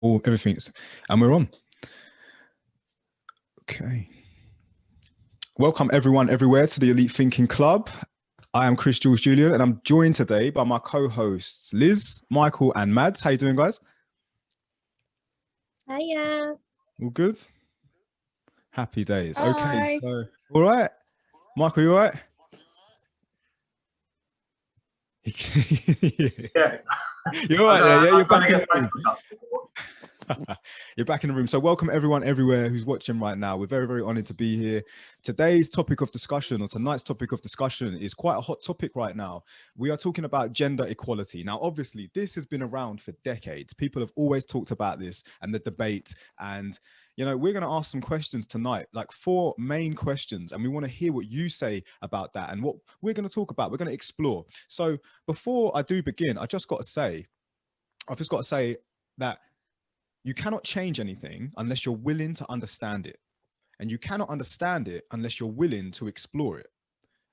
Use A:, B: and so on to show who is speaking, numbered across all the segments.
A: All everything's, and we're on. Okay. Welcome everyone everywhere to the Elite Thinking Club. I am Chris Jules Julian and I'm joined today by my co-hosts Liz, Michael and Mads. How you doing, guys?
B: Hiya.
A: All good? Happy days.
B: Hi.
A: Okay, so all right. Michael, you all right?
C: Yeah.
A: You're all right there. Yeah, you're back in the room. You're back in the room. So welcome everyone everywhere who's watching right now. We're very, very honored to be here. Today's topic of discussion, or tonight's topic of discussion, is quite a hot topic right now. We are talking about gender equality. Now, obviously, this has been around for decades. People have always talked about this and the debate. And, you know, we're going to ask some questions tonight, like 4 main questions. And we want to hear what you say about that and what we're going to talk about. We're going to explore. So before I do begin, I've just got to say that you cannot change anything unless you're willing to understand it. And you cannot understand it unless you're willing to explore it.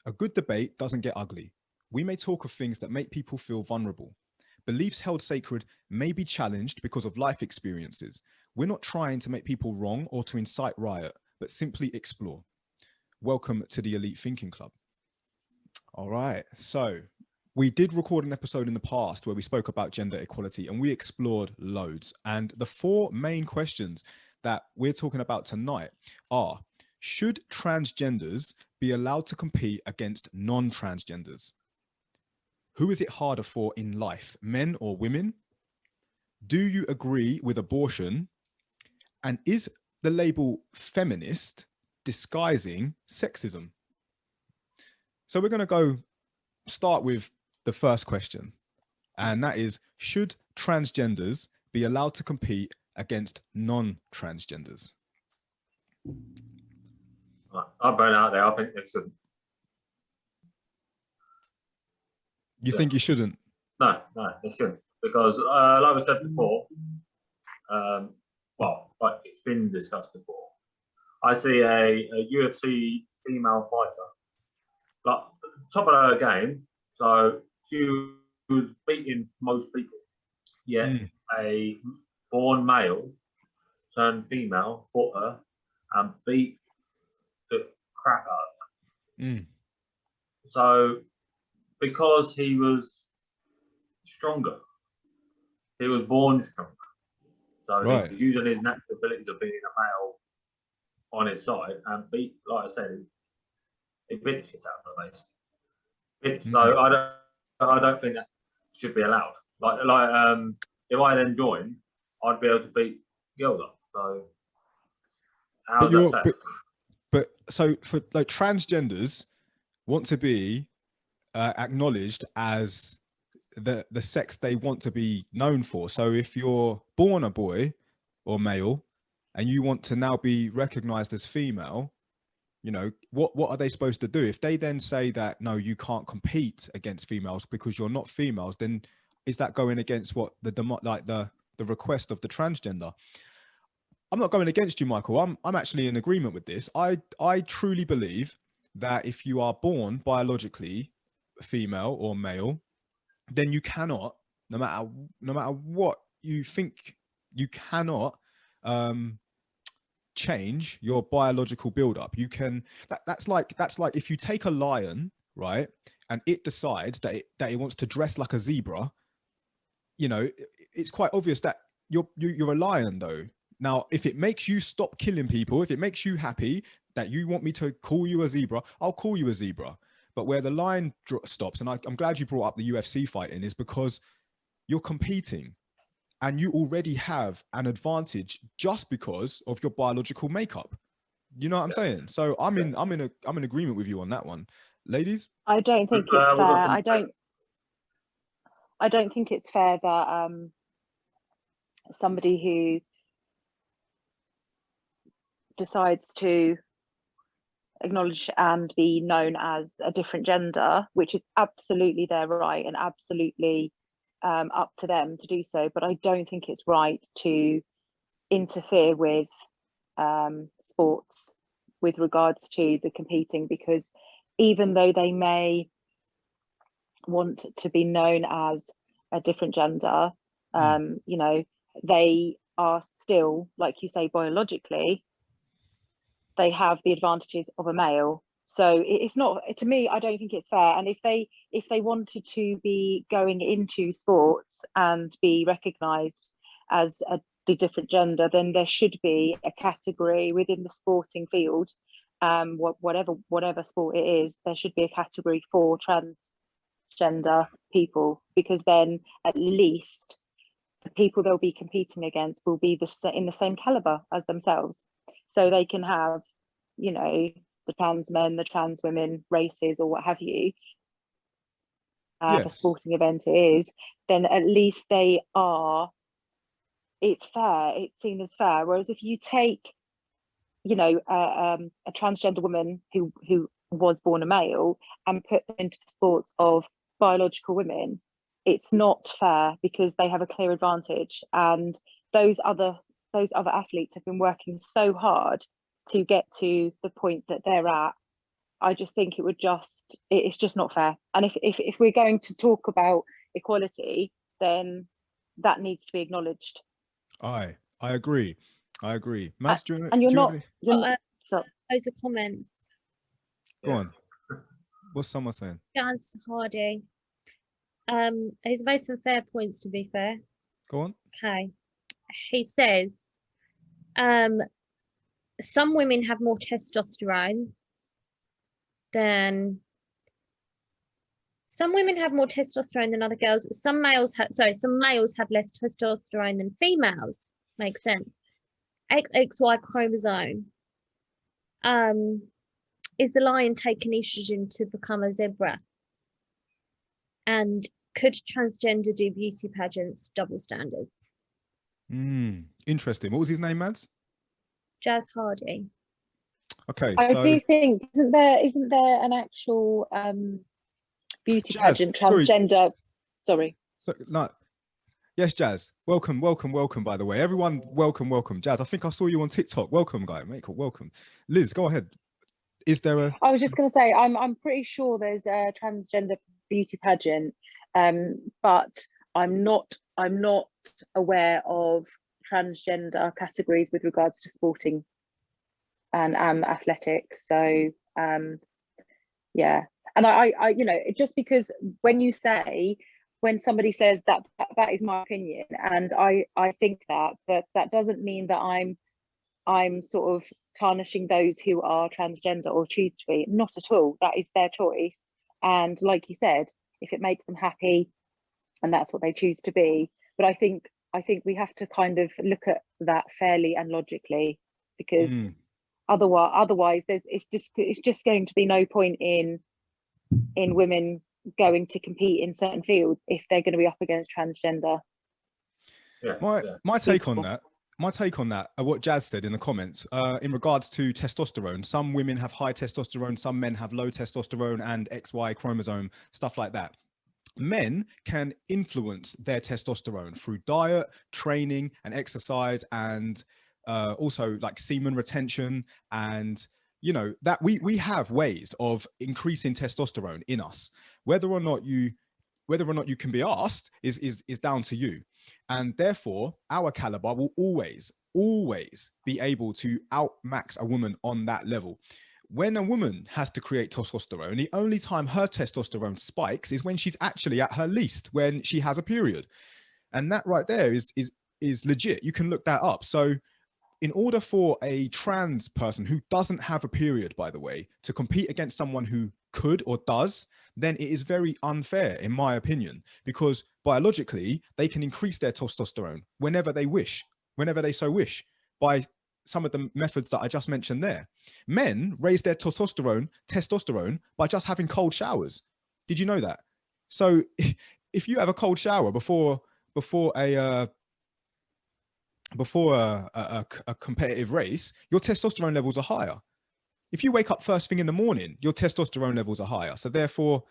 A: A good debate doesn't get ugly. We may talk of things that make people feel vulnerable. Beliefs held sacred may be challenged because of life experiences. We're not trying to make people wrong or to incite riot, but simply explore. Welcome to the Elite Thinking Club. All right, so we did record an episode in the past where we spoke about gender equality and we explored loads. And the 4 main questions that we're talking about tonight are: should transgenders be allowed to compete against non-transgenders? Who is it harder for in life, men or women? Do you agree with abortion? And is the label feminist disguising sexism? So we're going to start with the first question, and that is, should transgenders be allowed to compete against non-transgenders?
C: I'll burn out there. I think they shouldn't.
A: You think you shouldn't?
C: No, they shouldn't. Because, like we said before, like it's been discussed before. I see a UFC female fighter, like top of her game, so she was beating most people. Yet a born male turned female fought her and beat the crap out of her. So because he was stronger, he was born stronger. So he was using his natural abilities of being a male on his side and beat, like I said, he beat the shit out of her basically. So I don't think that should be allowed. Like if I then joined, I'd be able to beat girls up. So how's that fair?
A: But so for like transgenders want to be acknowledged as the sex they want to be known for. So if you're born a boy or male and you want to now be recognized as female, you know, what are they supposed to do? If they then say that, no, you can't compete against females because you're not females, then is that going against what the request of the transgender? I'm not going against you, Michael. I'm actually in agreement with this. I truly believe that if you are born biologically female or male, then you cannot, no matter what you think, you cannot change your biological buildup. You can. That's like if you take a lion, right, and it decides that it wants to dress like a zebra. You know, it's quite obvious that you're a lion, though. Now, if it makes you stop killing people, if it makes you happy that you want me to call you a zebra, I'll call you a zebra. But where the line stops, and I'm glad you brought up the UFC fighting, is because you're competing and you already have an advantage just because of your biological makeup. You know what I'm saying? So I'm in agreement with you on that one. Ladies?
B: I don't think it's fair. I don't think it's fair that somebody who decides to acknowledge and be known as a different gender, which is absolutely their right and absolutely up to them to do so, but I don't think it's right to interfere with sports with regards to the competing, because even though they may want to be known as a different gender, you know, they are still, like you say, biologically, they have the advantages of a male. So it's not, to me, I don't think it's fair. And if they wanted to be going into sports and be recognised as the different gender, then there should be a category within the sporting field, whatever sport it is, there should be a category for transgender people, because then at least the people they'll be competing against will be in the same caliber as themselves, so they can have, you know, the trans men, the trans women races, or what have you, the sporting event it is, then at least they are, it's fair, it's seen as fair. Whereas if you take, you know, a transgender woman who was born a male and put them into the sports of biological women, it's not fair, because they have a clear advantage, and those other athletes have been working so hard to get to the point that they're at. I just think it's just not fair. And if we're going to talk about equality, then that needs to be acknowledged.
A: I agree. Mads,
D: loads of comments.
A: Go on. What's someone saying?
D: Jazz Hardy. He's made some fair points, to be fair.
A: Go on.
D: Okay. He says, some women have more testosterone than other girls. Some males have less testosterone than females. Makes sense. XXY chromosome. Is the lion taking estrogen to become a zebra? And could transgender do beauty pageants? Double standards.
A: Interesting. What was his name, Mads?
D: Jazz Hardy.
A: Okay.
B: I do think, isn't there an actual beauty pageant transgender? Sorry.
A: So no. Yes, Jazz. Welcome. By the way, everyone, welcome, Jazz. I think I saw you on TikTok. Welcome, guy. Mate, welcome. Liz, go ahead. Is there a?
B: I was just going to say, I'm pretty sure there's a transgender beauty pageant, but I'm not aware of transgender categories with regards to sporting and athletics. So yeah, and I you know, just because when somebody says that is my opinion, and I think that, but that doesn't mean that I'm sort of tarnishing those who are transgender or choose to be. Not at all. That is their choice, and like you said, if it makes them happy and that's what they choose to be. But I think we have to kind of look at that fairly and logically, because otherwise it's just going to be no point in women going to compete in certain fields if they're going to be up against transgender.
A: My take on that, what Jazz said in the comments, in regards to testosterone. Some women have high testosterone, some men have low testosterone and XY chromosome, stuff like that. Men can influence their testosterone through diet, training and exercise, and also like semen retention, and you know that we have ways of increasing testosterone in us. Whether or not you can be asked is down to you, and therefore our caliber will always be able to outmax a woman on that level. When a woman has to create testosterone, the only time her testosterone spikes is when she's actually at her least, when she has a period. And that right there is legit. You can look that up. So in order for a trans person who doesn't have a period, by the way, to compete against someone who could or does, then it is very unfair, in my opinion, because biologically they can increase their testosterone whenever they wish, whenever they so wish, by some of the methods that I just mentioned there. Men raise their testosterone by just having cold showers. Did you know that? So if you have a cold shower before a competitive race, your testosterone levels are higher. If you wake up first thing in the morning, your testosterone levels are higher. So therefore,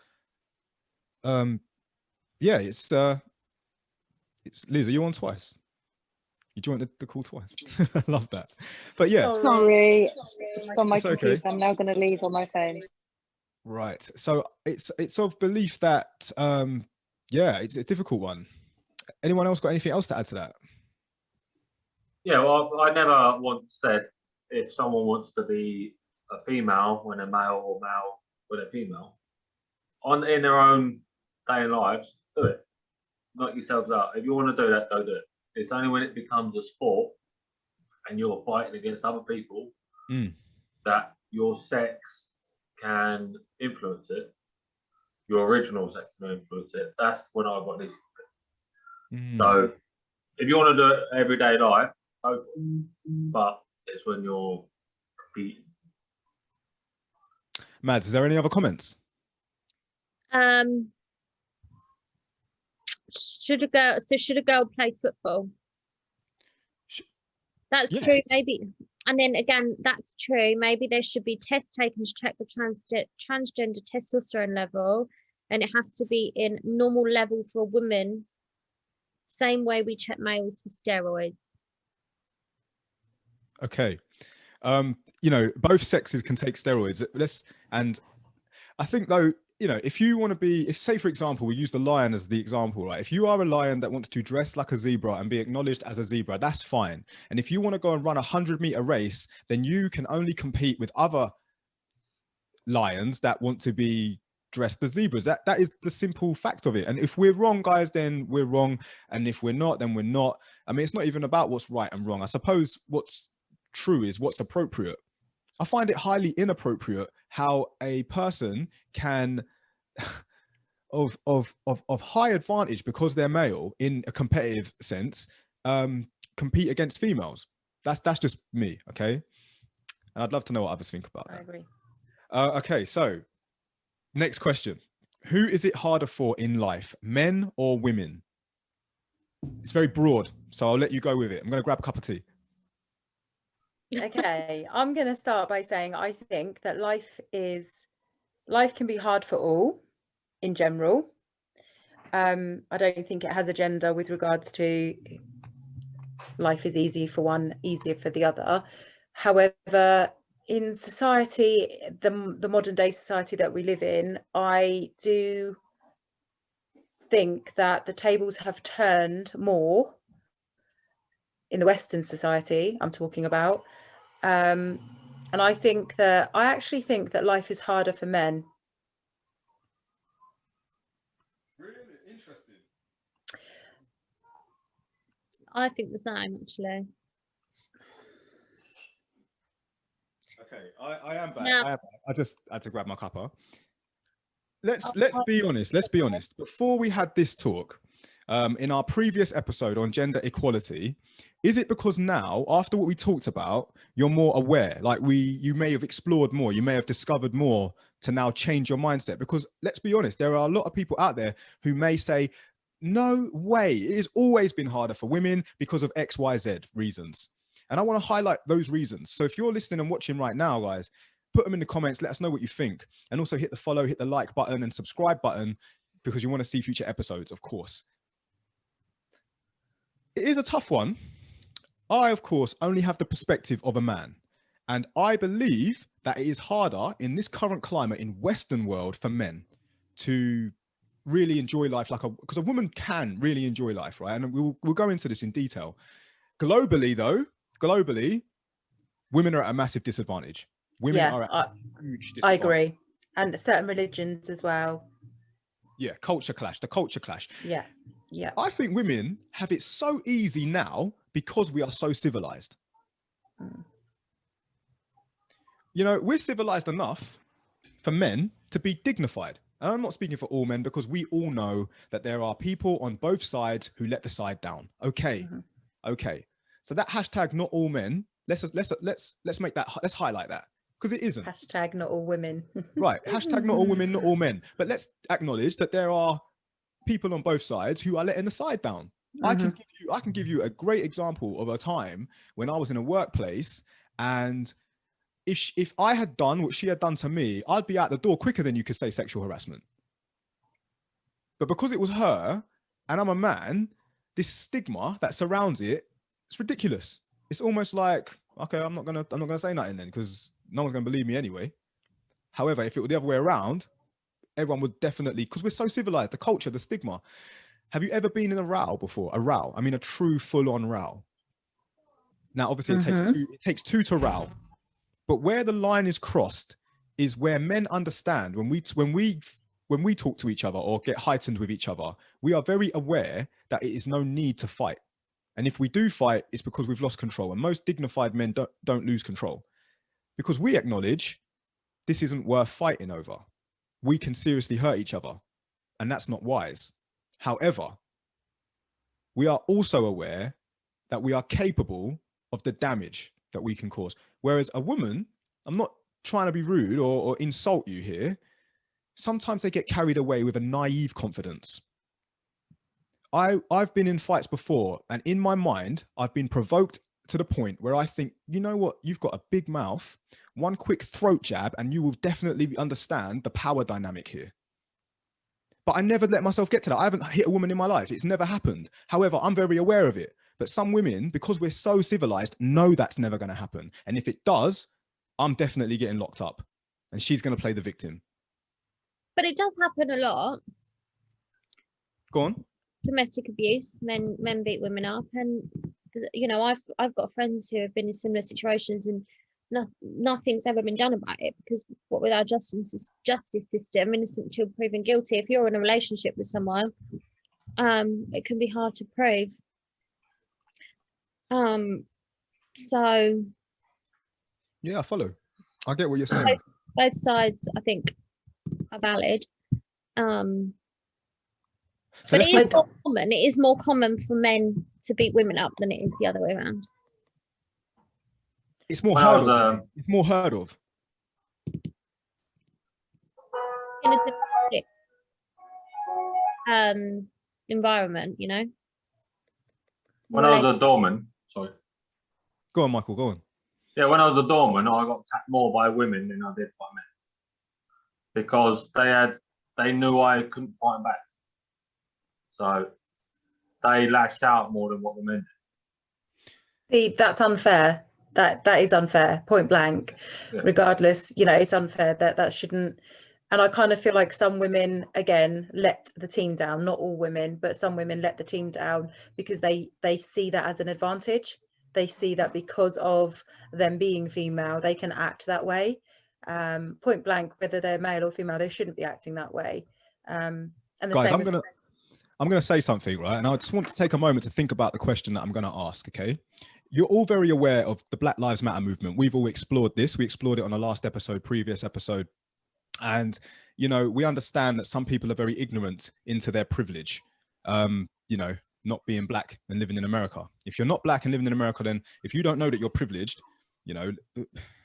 A: yeah, it's Liz, are you on twice? You joined the call twice. I love that. But yeah.
B: Sorry. It's on my computer. Okay. I'm now going to leave on my phone.
A: Right. So it's of belief that, yeah, it's a difficult one. Anyone else got anything else to add to that?
C: Yeah, well, I never once said if someone wants to be a female when a male or male when a female, in their own day in lives, do it. Knock yourselves out. If you want to do that, go do it. It's only when it becomes a sport and you're fighting against other people that your sex can influence it. Your original sex can influence it. That's when I got this. So if you want to do it everyday life, go for it. But it's when you're competing.
A: Mads, is there any other comments?
D: Should a girl play football? That's
A: Yes.
D: true, maybe. And then again, that's true. Maybe there should be tests taken to check the transgender testosterone level, and it has to be in normal level for women, same way we check males for steroids.
A: Okay. You know, both sexes can take steroids. And I think though, you know, if you want to be, if say for example, we use the lion as the example, right? If you are a lion that wants to dress like a zebra and be acknowledged as a zebra, that's fine. And if you want to go and run 100-meter race, then you can only compete with other lions that want to be dressed as zebras. That is the simple fact of it. And if we're wrong, guys, then we're wrong. And if we're not, then we're not. I mean, it's not even about what's right and wrong. I suppose what's true is what's appropriate. I find it highly inappropriate how a person can of high advantage because they're male in a competitive sense compete against females. That's just me, okay? And I'd love to know what others think about that.
E: I agree.
A: Okay, so next question. Who is it harder for in life, men or women? It's very broad, so I'll let you go with it. I'm going to grab a cup of tea.
E: Okay, I'm going to start by saying I think that life can be hard for all in general. I don't think it has a gender with regards to life is easy for one, easier for the other. However, in society, the modern day society that we live in, I do think that the tables have turned more in the Western society I'm talking about. And I actually think that life is harder for men.
A: Really interesting.
D: I think the same, actually.
A: Okay, I am back.
D: Now-
A: I just had to grab my cuppa. Let's be honest. Let's be honest. Before we had this talk, in our previous episode on gender equality, is it because now, after what we talked about, you're more aware? Like you may have explored more, you may have discovered more to now change your mindset? Because let's be honest, there are a lot of people out there who may say, no way, it has always been harder for women because of X, Y, Z reasons. And I want to highlight those reasons. So if you're listening and watching right now, guys, put them in the comments. Let us know what you think. And also hit the follow, hit the like button and subscribe button because you want to see future episodes, of course. It is a tough one. I, of course, only have the perspective of a man. And I believe that it is harder in this current climate in Western world for men to really enjoy life because a woman can really enjoy life, right? And we'll go into this in detail. Globally, though, women are at a massive disadvantage. Women are at a huge disadvantage.
E: I agree. And certain religions as well.
A: Yeah, culture clash, the culture clash.
E: Yeah, yeah.
A: I think women have it so easy now because we are so civilized. You know, we're civilized enough for men to be dignified. And I'm not speaking for all men because we all know that there are people on both sides who let the side down. Okay. Okay. So that hashtag not all men, let's make that, let's highlight that because it isn't.
E: Hashtag not all women.
A: Right. Hashtag not all women, not all men. But let's acknowledge that there are people on both sides who are letting the side down. I can give you a great example of a time when I was in a workplace, and if I had done what she had done to me, I'd be out the door quicker than you could say sexual harassment. But because it was her and I'm a man, this stigma that surrounds it, it's ridiculous. It's almost like, okay, I'm not gonna say nothing then because no one's gonna believe me anyway. However, if it were the other way around, everyone would definitely, because we're so civilized, the culture, the stigma. Have you ever been in a row before? A row? I mean, a true full-on row. Now, obviously, it takes two to row, but where the line is crossed is where men understand when we talk to each other or get heightened with each other, we are very aware that it is no need to fight. And if we do fight, it's because we've lost control. And most dignified men don't lose control, because we acknowledge this isn't worth fighting over. We can seriously hurt each other, and that's not wise. However, we are also aware that we are capable of the damage that we can cause. Whereas a woman, I'm not trying to be rude or insult you here, sometimes they get carried away with a naive confidence. I've been in fights before, and in my mind, I've been provoked to the point where I think, you know what, you've got a big mouth, one quick throat jab, and you will definitely understand the power dynamic here. But I never let myself get to that. I haven't hit a woman in my life. It's never happened. However, I'm very aware of it. But some women, because we're so civilized, know that's never going to happen. And if it does, I'm definitely getting locked up, and she's going to play the victim.
D: But it does happen a lot.
A: Go on.
D: Domestic abuse, men beat women up, and you know, I've got friends who have been in similar situations, and nothing's ever been done about it, because what with our justice system, innocent till proven guilty. If you're in a relationship with someone, it can be hard to prove. So
A: yeah, I follow. I get what you're saying.
D: Both sides, I think, are valid.
A: So
D: but it is more common for men to beat women up than it is the other way around.
A: It's more heard of. It's more heard of.
D: In a domestic environment, you know.
C: When I was a doorman, sorry.
A: Go on, Michael, go on.
C: Yeah, when I was a doorman, I got attacked more by women than I did by men, because they knew I couldn't fight back. So they lashed out more than what the men did.
E: See, that's unfair. That is unfair, point blank. Yeah. Regardless, you know, it's unfair. That shouldn't. And I kind of feel like some women, again, let the team down. Not all women, but some women let the team down because they see that as an advantage. They see that because of them being female, they can act that way. Point blank, whether they're male or female, they shouldn't be acting that way. And the
A: guys,
E: same
A: I'm going to say something, right? And I just want to take a moment to think about the question that I'm going to ask, okay? You're all very aware of the Black Lives Matter movement. We've all explored this. We explored it on the last episode, previous episode. And, you know, we understand that some people are very ignorant into their privilege, you know, not being black and living in America. If you're not black and living in America, then if you don't know that you're privileged, you know,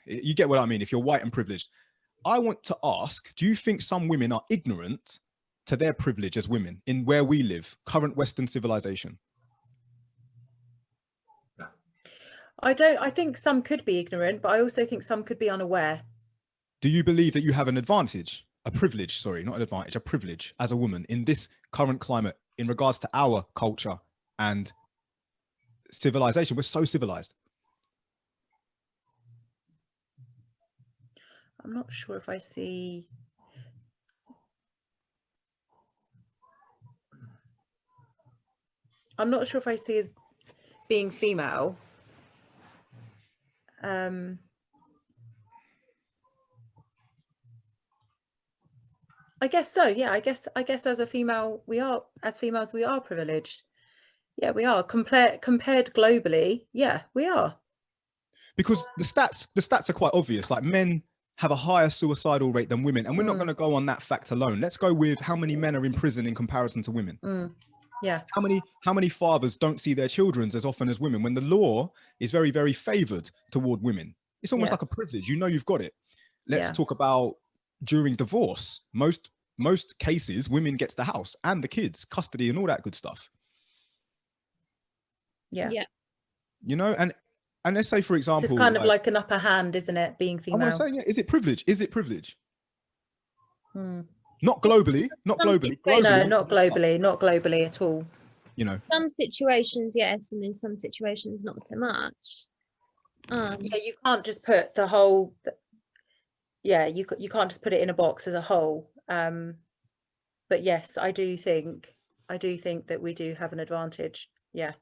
A: you get what I mean. If you're white and privileged, I want to ask, do you think some women are ignorant to their privilege as women in where we live, current Western civilization?
E: I think some could be ignorant, but I also think some could be unaware.
A: Do you believe that you have an advantage, a privilege, sorry, not an advantage, a privilege as a woman in this current climate in regards to our culture and civilization? We're so civilized.
E: I'm not sure if I see. I'm not sure if I see as being female. I guess so. Yeah, I guess as a female, as females, we are privileged. Yeah, we are compared globally. Yeah, we are.
A: Because the stats are quite obvious. Like, men have a higher suicidal rate than women, and we're not going to go on that fact alone. Let's go with how many men are in prison in comparison to women.
E: Yeah.
A: How many fathers don't see their children as often as women when the law is very, very favored toward women? It's almost like a privilege. You know, you've got it. Let's talk about during divorce. Most cases, women gets the house and the kids, custody and all that good stuff.
E: Yeah.
D: Yeah.
A: You know, and let's say, for example,
E: it's kind of like an upper hand, isn't it? Being female.
A: I want to say, yeah, is it privilege? Is it privilege? Not globally, not globally.
E: No, not globally, not globally at all.
A: You know,
D: some situations, yes, and in some situations, not so much.
E: Yeah, you can't just put the whole. Yeah, you can't just put it in a box as a whole. But yes, I do think that we do have an advantage. Yeah.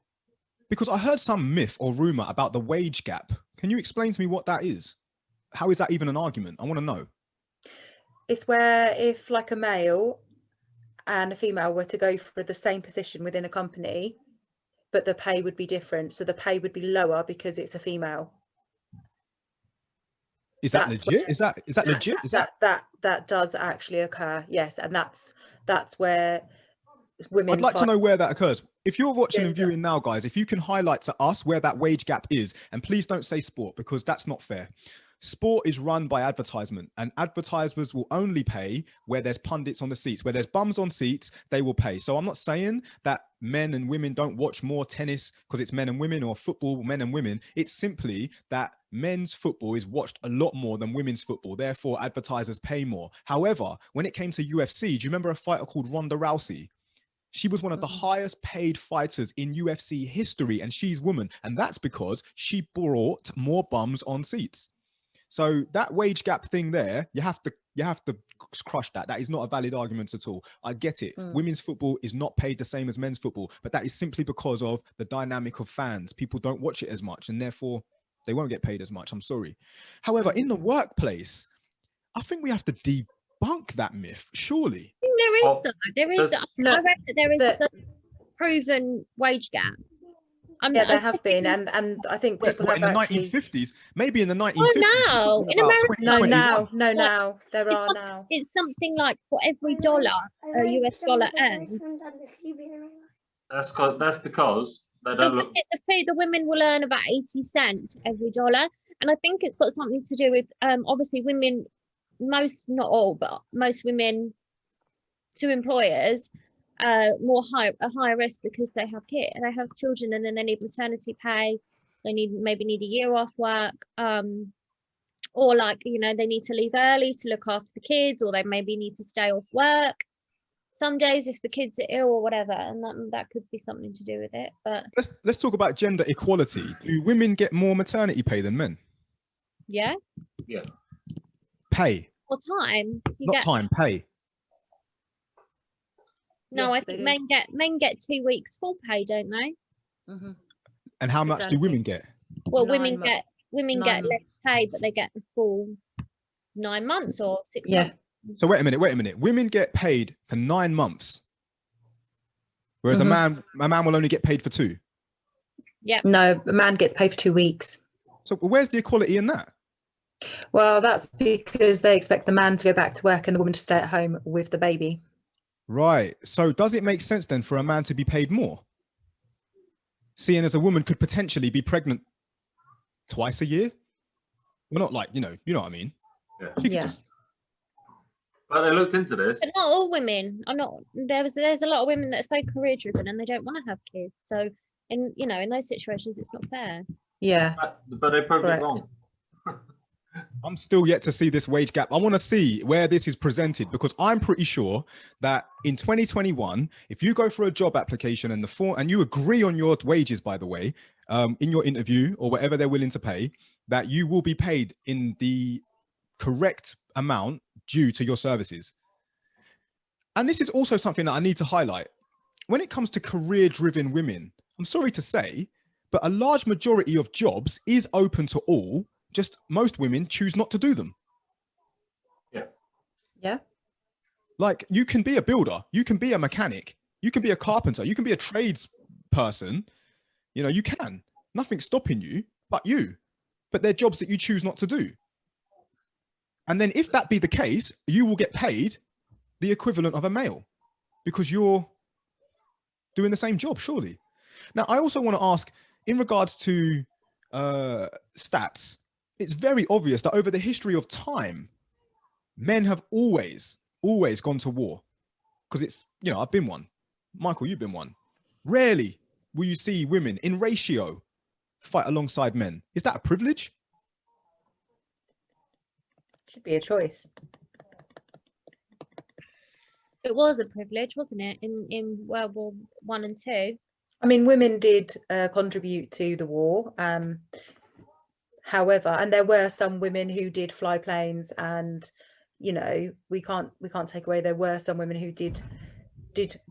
A: Because I heard some myth or rumor about the wage gap. Can you explain to me what that is? How is that even an argument? I want to know.
E: It's where if like a male and a female were to go for the same position within a company, but the pay would be different. So the pay would be lower because it's a female.
A: Is that
E: That's
A: legit? Is that legit? Is
E: that does actually occur? Yes, and that's where women.
A: I'd like to know where that occurs. If you're watching and
E: Gender.
A: viewing now, guys, if you can highlight to us where that wage gap is, and please don't say sport because that's not fair. Sport is run by advertisement, and advertisers will only pay where there's pundits on the seats. Where there's bums on seats, they will pay. So I'm not saying that men and women don't watch more tennis because it's men and women, or football, men and women. It's simply that men's football is watched a lot more than women's football. Therefore, advertisers pay more. However, when it came to UFC, do you remember a fighter called Ronda Rousey? She was one of the highest paid fighters in UFC history, and she's woman. And that's because she brought more bums on seats. So that wage gap thing there, you have to crush that. That is not a valid argument at all. I get it. Women's football is not paid the same as men's football, but that is simply because of the dynamic of fans. People don't watch it as much, and therefore they won't get paid as much. I'm sorry. However, in the workplace, I think we have to debunk that myth, surely.
D: There is
C: Well,
D: there is
C: there's-
D: I read that there is a proven wage gap.
E: Yeah, there have been, and I think people
A: What, in
E: have
A: the
E: actually.
A: 1950s? Maybe in the 1950s.
D: Oh, no,
A: we're talking
D: in
A: about
D: America.
E: No,
A: 2021.
E: now there
D: It's
E: are
D: not-
E: now.
D: It's something like for every dollar a US dollar earned,
C: That's because they don't look.
D: the women will earn about 80 cents every dollar. And I think it's got something to do with obviously women, not all, but most women to employers a higher risk because they have children, and then they need maternity pay. They maybe need a year off work, or like, they need to leave early to look after the kids, or they maybe need to stay off work some days if the kids are ill or whatever, and that could be something to do with it. But
A: Let's talk about gender equality. Do women get more maternity pay than men?
D: yeah,
A: Pay,
D: or time
A: not time, pay.
D: No,
E: Yes,
D: I
E: they
D: think
E: do.
D: men get 2 weeks full pay, don't they?
A: And how much do women get?
D: Well,
E: 9
D: women
E: months.
D: get
E: 9
D: less pay, but they get the full 9 months or 6
E: Yeah.
D: months.
A: So wait a minute. Women get paid for 9 months, whereas a man will only get paid for 2.
E: No, a man gets paid for 2 weeks.
A: So where's the equality in that?
E: Well, that's because they expect the man to go back to work and the woman to stay at home with the baby.
A: Right. So does it make sense then for a man to be paid more? Seeing as a woman could potentially be pregnant twice a year? Well, not like, you know what I mean?
C: Yeah.
A: She could
E: Yeah.
A: just-
C: But they looked into this.
D: But not all women are not. There's a lot of women that are so career driven and they don't want to have kids. So in those situations, it's not fair.
E: Yeah.
C: But they proved
E: Correct.
C: it wrong.
A: I'm still yet to see this wage gap. I want to see where this is presented, because I'm pretty sure that in 2021, if you go for a job application and you agree on your wages, by the way, in your interview or whatever they're willing to pay, that you will be paid in the correct amount due to your services. And this is also something that I need to highlight. When it comes to career-driven women, I'm sorry to say, but a large majority of jobs is open to all. Just most women choose not to do them.
E: Yeah.
A: Like, you can be a builder, you can be a mechanic, you can be a carpenter, you can be a trades person. You can. Nothing's stopping you but you. But they're jobs that you choose not to do. And then if that be the case, you will get paid the equivalent of a male because you're doing the same job, surely. Now, I also want to ask, in regards to stats, it's very obvious that over the history of time, men have always gone to war, because it's, I've been one. Michael, you've been one. Rarely will you see women in ratio fight alongside men. Is that a privilege?
E: Should be a choice.
D: It was a privilege, wasn't it, in World War I and II?
E: I mean, women did contribute to the war. However, and there were some women who did fly planes, and we can't take away there were some women who did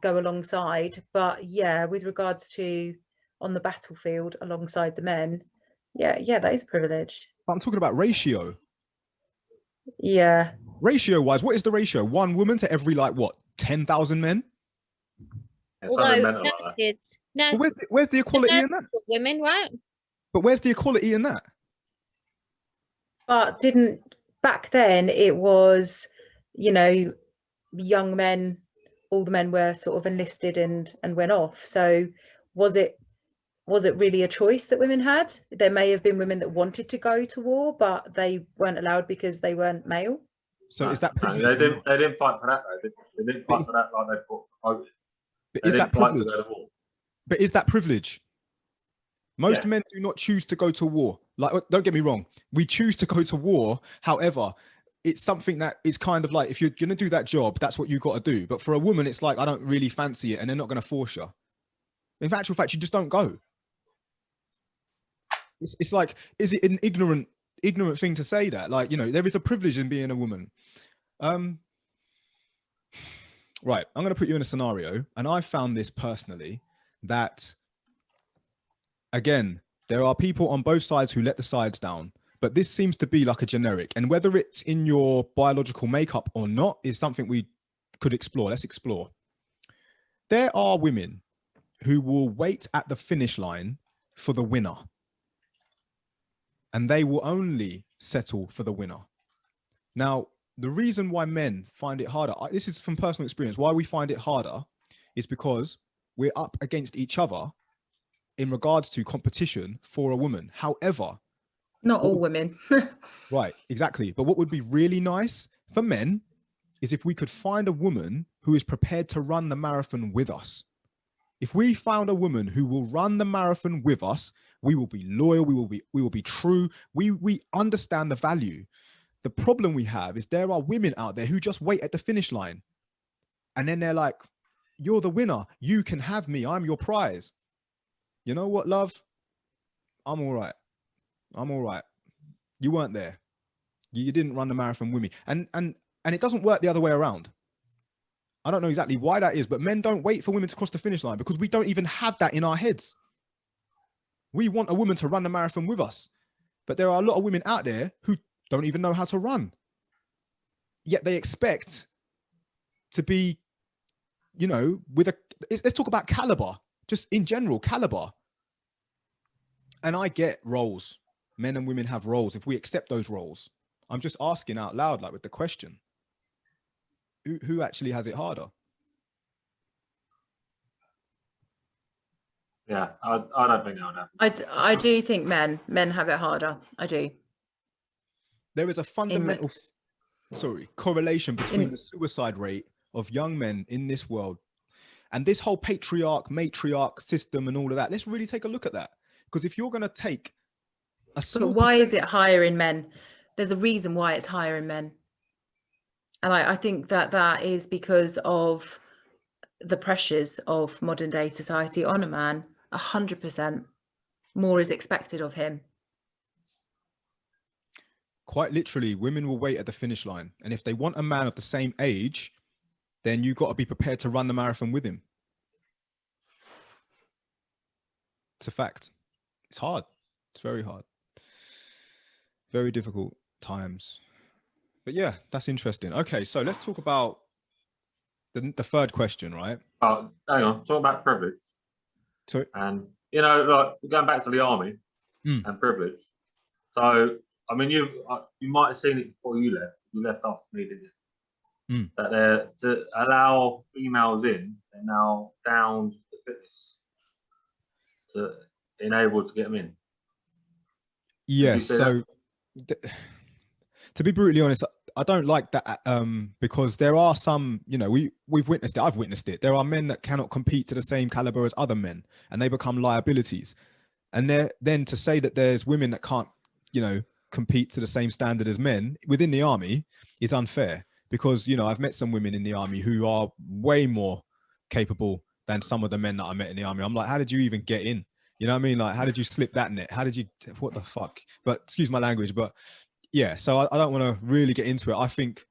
E: go alongside. But yeah, with regards to on the battlefield alongside the men, yeah, that is privilege.
A: But I'm talking about ratio.
E: Yeah.
A: Ratio wise, what is the ratio? One woman to every, like, what, 10,000 men?
C: It's something
D: Although
C: mental like that.
A: But where's the equality in that?
D: women, right?
A: But where's the equality in that?
E: But back then it was, you know, young men, all the men were sort of enlisted and went off. So was it really a choice that women had? There may have been women that wanted to go to war, but they weren't allowed because they weren't male.
A: So is that
C: No,
A: privilege?
C: they didn't fight for that though. They didn't fight for that like they fought for voting.
A: But
C: They
A: is that
C: didn't fight to
A: privilege?
C: go to war.
A: But is that privilege? Most
C: Yeah.
A: men do not choose to go to war. Like, don't get me wrong, we choose to go to war. However, it's something that is kind of like, if you're going to do that job, that's what you got to do. But for a woman, it's like, I don't really fancy it, and they're not going to force you. In actual fact, you just don't go. It's like, is it an ignorant thing to say that? Like, you know, there is a privilege in being a woman. Right, I'm going to put you in a scenario, and I found this personally, that, again, there are people on both sides who let the sides down, but this seems to be like a generic, and whether it's in your biological makeup or not is something we could explore. Let's explore. There are women who will wait at the finish line for the winner, and they will only settle for the winner. Now, the reason why men find it harder, this is from personal experience, why we find it harder is because we're up against each other in regards to competition for a woman. However,
E: not all women.
A: right, exactly. But what would be really nice for men is if we could find a woman who is prepared to run the marathon with us. If we found a woman who will run the marathon with us, we will be loyal, we will be true, we understand the value. The problem we have is there are women out there who just wait at the finish line. And then they're like, you're the winner. You can have me. I'm your prize. You know what, love? I'm all right. I'm all right. You weren't there. You didn't run the marathon with me. And it doesn't work the other way around. I don't know exactly why that is, but men don't wait for women to cross the finish line because we don't even have that in our heads. We want a woman to run the marathon with us. But there are a lot of women out there who don't even know how to run. Yet they expect to be, you know, let's talk about caliber, just in general, caliber. And I get roles. Men and women have roles. If we accept those roles, I'm just asking out loud, like with the question, who actually has it harder?
C: Yeah, I don't think that would happen.
E: I do think men have it harder. I do.
A: There is a fundamental correlation between the suicide rate of young men in this world and this whole matriarch system and all of that. Let's really take a look at that. Because if you're going to take a small
E: But why is it higher in men? There's a reason why it's higher in men. And I think that is because of the pressures of modern day society on a man. 100% more is expected of him.
A: Quite literally, women will wait at the finish line. And if they want a man of the same age, then you've got to be prepared to run the marathon with him. It's a fact. It's hard. It's very hard. Very difficult times. But yeah, that's interesting. Okay, so let's talk about the third question, right?
C: Oh, hang on. Talk about privilege.
A: So,
C: and, you know, like going back to the army and privilege. So, I mean, you might have seen it before you left. You left after me, didn't you? That they're to allow females in, they're now down the fitness to enable to get them in.
A: yes. So, to be brutally honest, I don't like that because there are some, you know, we've witnessed it. I've witnessed it. There are men that cannot compete to the same caliber as other men, and they become liabilities. And then to say that there's women that can't, you know, compete to the same standard as men within the army is unfair, because, you know, I've met some women in the army who are way more capable than some of the men that I met in the army. I'm like, how did you even get in? You know what I mean? Like, how did you slip that net? How did you, what the fuck? But excuse my language, but yeah, so I don't want to really get into it. I think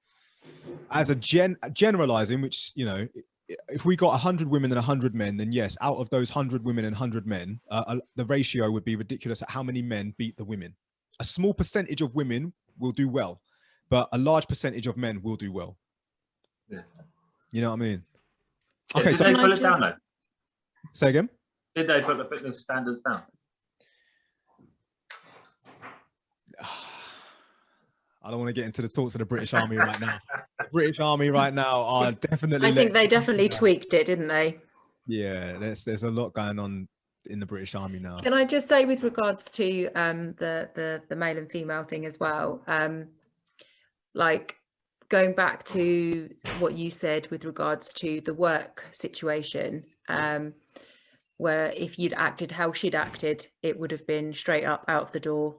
A: as a generalizing, which, you know, if we got 100 women and 100 men, then yes, out of those 100 women and 100 men, the ratio would be ridiculous at how many men beat the women. A small percentage of women will do well, but a large percentage of men will do well.
C: Yeah.
A: You know what I mean?
C: Yeah,
A: Okay,
C: did
A: so
C: they
E: Can I
C: put it down
E: just-
C: though?
A: say again.
C: Did they put the fitness standards down?
A: I don't want to get into the talks of the British Army right now. The British Army right now are definitely.
E: I think they definitely tweaked it, didn't they?
A: Yeah, there's a lot going on in the British Army now.
E: Can I just say, with regards to the male and female thing as well, like going back to what you said with regards to the work situation, where if you'd acted how she'd acted, it would have been straight up out of the door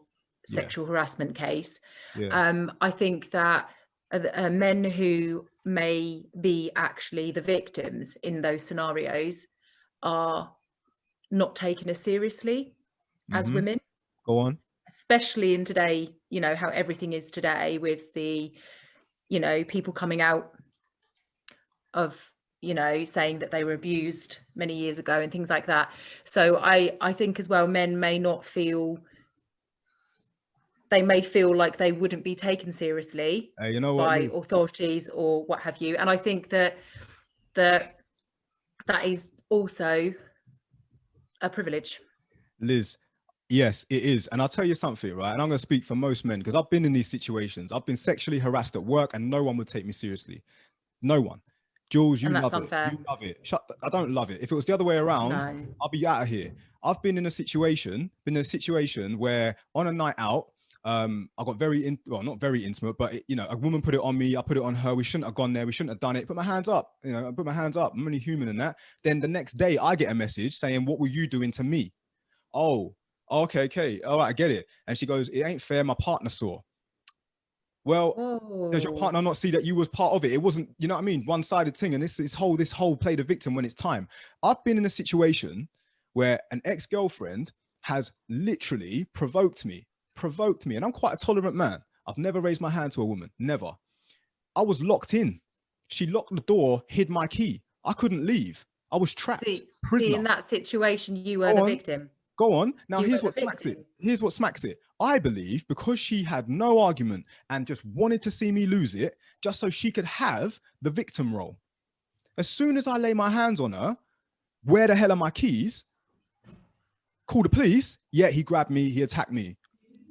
E: sexual harassment case.
A: Yeah.
E: I think that men who may be actually the victims in those scenarios are not taken as seriously as
A: Mhm.
E: women,
A: Go on.
E: especially in today, you know, how everything is today with the, you know, people coming out of, you know, saying that they were abused many years ago and things like that. So I think as well, men may not feel, they may feel like they wouldn't be taken seriously
A: You know what,
E: by
A: Liz?
E: authorities or what have you. And I think that that is also a privilege.
A: Liz, yes, it is. And I'll tell you something, right? And I'm going to speak for most men because I've been in these situations. I've been sexually harassed at work and no one would take me seriously. No one. Jules, you
E: And that's
A: love
E: unfair.
A: it. You love it. I don't love it. If it was the other way around,
E: No.
A: I'll be out of here. I've been in a situation where on a night out, I got not very intimate, but you know, a woman put it on me, I put it on her. We shouldn't have gone there. We shouldn't have done it. Put my hands up. You know, I put my hands up. I'm only human in that. Then the next day I get a message saying, what were you doing to me? Oh, okay. All right, I get it. And she goes, it ain't fair. My partner saw. Well, does your partner not see that you was part of it? It wasn't, you know what I mean? One-sided thing. And this whole play the victim when it's time. I've been in a situation where an ex-girlfriend has literally provoked me. And I'm quite a tolerant man. I've never raised my hand to a woman, never. I was locked in. She locked the door, hid my key. I couldn't leave. I was trapped.
E: See, in that situation, you were the victim.
A: Go on. Now,
E: You
A: here's
E: were
A: what
E: the
A: smacks it.
E: victim.
A: Here's what smacks it. I believe because she had no argument and just wanted to see me lose it, just so she could have the victim role. As soon as I lay my hands on her, where the hell are my keys? Call the police. Yeah, he grabbed me. He attacked me.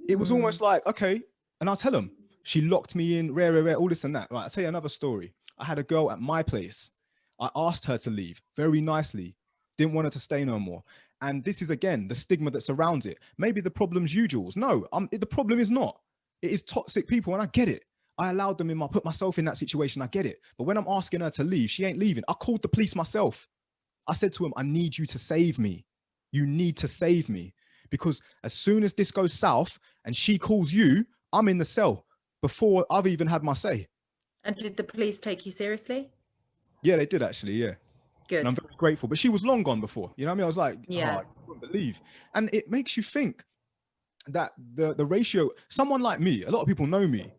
A: It was almost like, okay, and I'll tell him. She locked me in, all this and that. Right, I'll tell you another story. I had a girl at my place. I asked her to leave very nicely. Didn't want her to stay no more. And this is, again, the stigma that surrounds it. Maybe the problem's you, Jules. No, the problem is not. It is toxic people, and I get it. I allowed them put myself in that situation. I get it. But when I'm asking her to leave, she ain't leaving. I called the police myself. I said to him, I need you to save me. You need to save me. Because as soon as this goes south and she calls you, I'm in the cell before I've even had my say.
E: And did the police take you seriously?
A: Yeah, they did actually, yeah.
E: Good.
A: And I'm very grateful. But she was long gone before. You know what I mean? I was like,
E: Yeah.
A: oh, I couldn't believe. And it makes you think that the ratio, someone like me, a lot of people know me.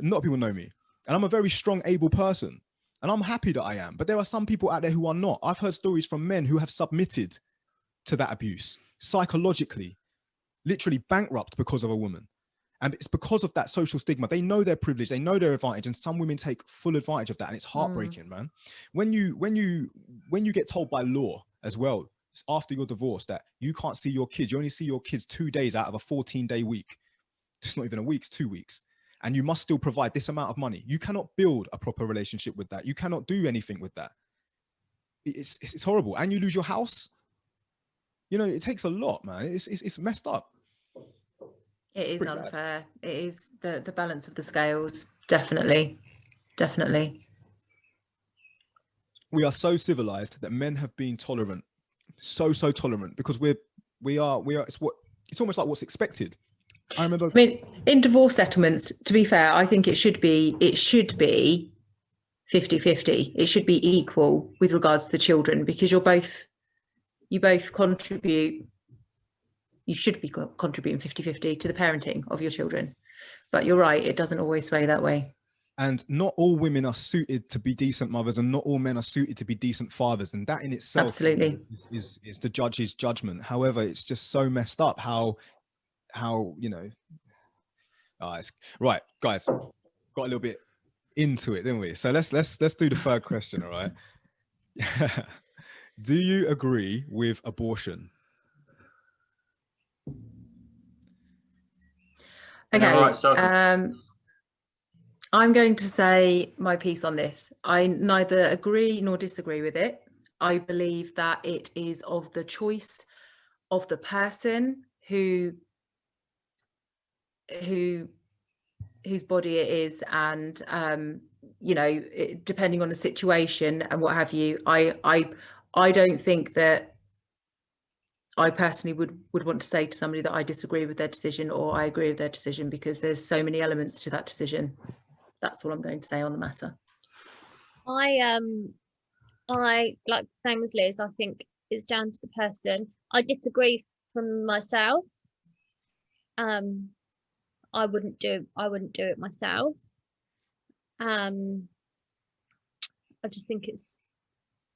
A: A lot of people know me. And I'm a very strong, able person. And I'm happy that I am. But there are some people out there who are not. I've heard stories from men who have submitted to that abuse psychologically, literally bankrupt because of a woman. And it's because of that social stigma. They know their privilege, they know their advantage, and some women take full advantage of that. And it's heartbreaking, man. When you get told by law as well, it's after your divorce, that you can't see your kids, you only see your kids 2 days out of a 14-day week. It's not even a week, it's 2 weeks. And you must still provide this amount of money. You cannot build a proper relationship with that. You cannot do anything with that. It's horrible. And you lose your house. You know, it takes a lot, man. It's messed up.
E: It is unfair. It is the balance of the scales. Definitely.
A: We are so civilized that men have been tolerant, so tolerant, because we are. It's almost like what's expected. I mean,
E: in divorce settlements, to be fair, I think it should be 50-50. It should be equal with regards to the children, because you both contribute. You should be contributing 50-50 to the parenting of your children. But you're right, it doesn't always sway that way.
A: And not all women are suited to be decent mothers, and not all men are suited to be decent fathers. And that in itself
E: Absolutely.
A: is the judge's judgment. However, it's just so messed up how you know. Right, guys, got a little bit into it, didn't we? So let's do the third question. All right. Do you agree with abortion?
E: Okay.
C: Right, so
E: I'm going to say my piece on this. I neither agree nor disagree with it. I believe that it is of the choice of the person whose body it is, and you know, depending on the situation and what have you. I don't think that I personally would want to say to somebody that I disagree with their decision or I agree with their decision, because there's so many elements to that decision. That's all I'm going to say on the matter.
D: I like same as Liz. I think it's down to the person. I disagree from myself. I wouldn't do it myself. I just think it's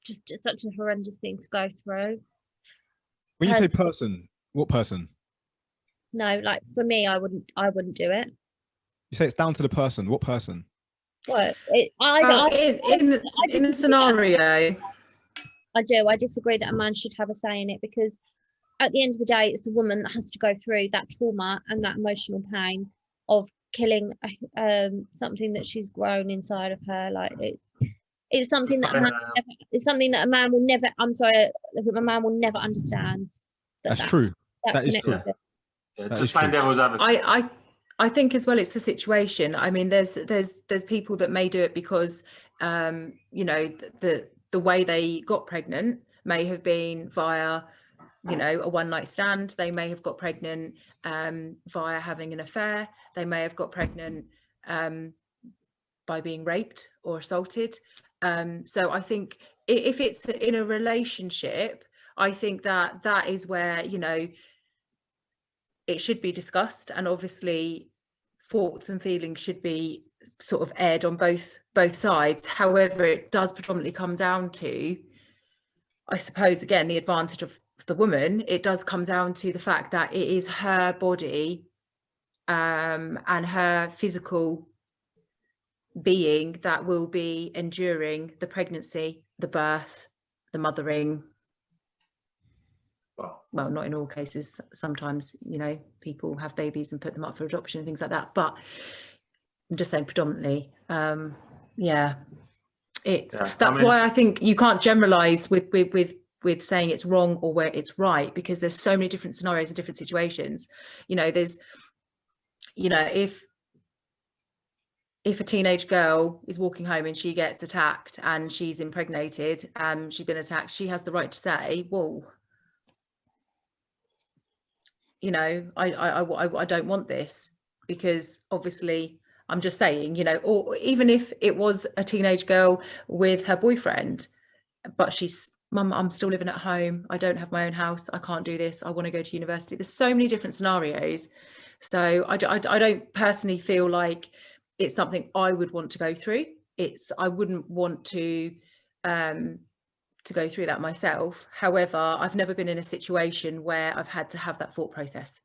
D: just such a horrendous thing to go through.
A: When you say person, what person?
D: No, like for me, I wouldn't do it.
A: You say it's down to the person. What person?
D: What?
E: In the scenario,
D: I do. I disagree that a man should have a say in it, because at the end of the day, it's the woman that has to go through that trauma and that emotional pain of killing something that she's grown inside of her. Like it's something that a man will never. I'm sorry, a man will never understand.
A: That's true. That is true.
C: Yeah, just playing devil's advocate.
E: I think as well, it's the situation. I mean, there's people that may do it because you know, the way they got pregnant may have been via, you know, a one-night stand. They may have got pregnant via having an affair. They may have got pregnant by being raped or assaulted. So I think if it's in a relationship, I think that is where, you know, it should be discussed, and obviously thoughts and feelings should be sort of aired on both sides. However, it does predominantly come down to, I suppose, again, the advantage of the woman. It does come down to the fact that it is her body and her physical being that will be enduring the pregnancy, the birth, the mothering. Well, not in all cases. Sometimes, you know, people have babies and put them up for adoption and things like that. But I'm just saying predominantly. Yeah, that's why I think you can't generalize with saying it's wrong or where it's right, because there's so many different scenarios and different situations. You know, there's, you know, if a teenage girl is walking home and she gets attacked and she's impregnated, she's been attacked, she has the right to say, whoa, you know, I don't want this, because obviously, I'm just saying, you know, or even if it was a teenage girl with her boyfriend, but she's, Mum, I'm still living at home, I don't have my own house, I can't do this, I want to go to university. There's so many different scenarios. So I don't personally feel like it's something I would want to go through. I wouldn't want to go through that myself. However, I've never been in a situation where I've had to have that thought process.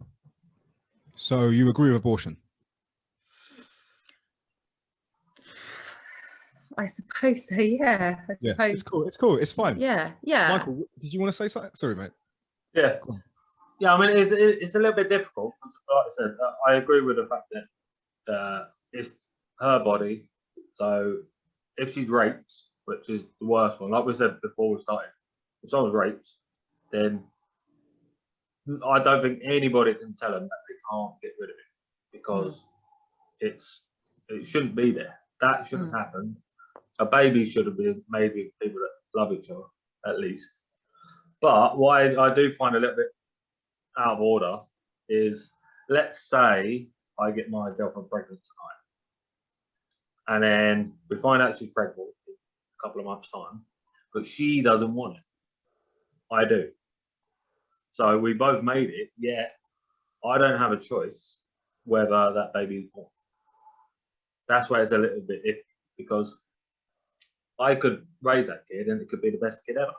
A: So you agree with abortion?
E: I suppose so, yeah. I suppose.
A: It's cool. It's fine.
E: Yeah.
A: Michael, did you want to say something? Sorry, mate.
C: Yeah. Yeah, I mean, it's a little bit difficult. Like I said, I agree with the fact that it's her body. So if she's raped, which is the worst one, like we said before we started, if someone's raped, then I don't think anybody can tell them that they can't get rid of it, because it shouldn't be there. That shouldn't happen. A baby should have been made with people that love each other, at least. But what I do find a little bit out of order is, let's say I get my girlfriend pregnant tonight, and then we find out she's pregnant in a couple of months' time, but she doesn't want it. I do. So we both made it, yet I don't have a choice whether that baby is born. that's where it's a little bit iffy, because I could raise that kid and it could be the best kid ever,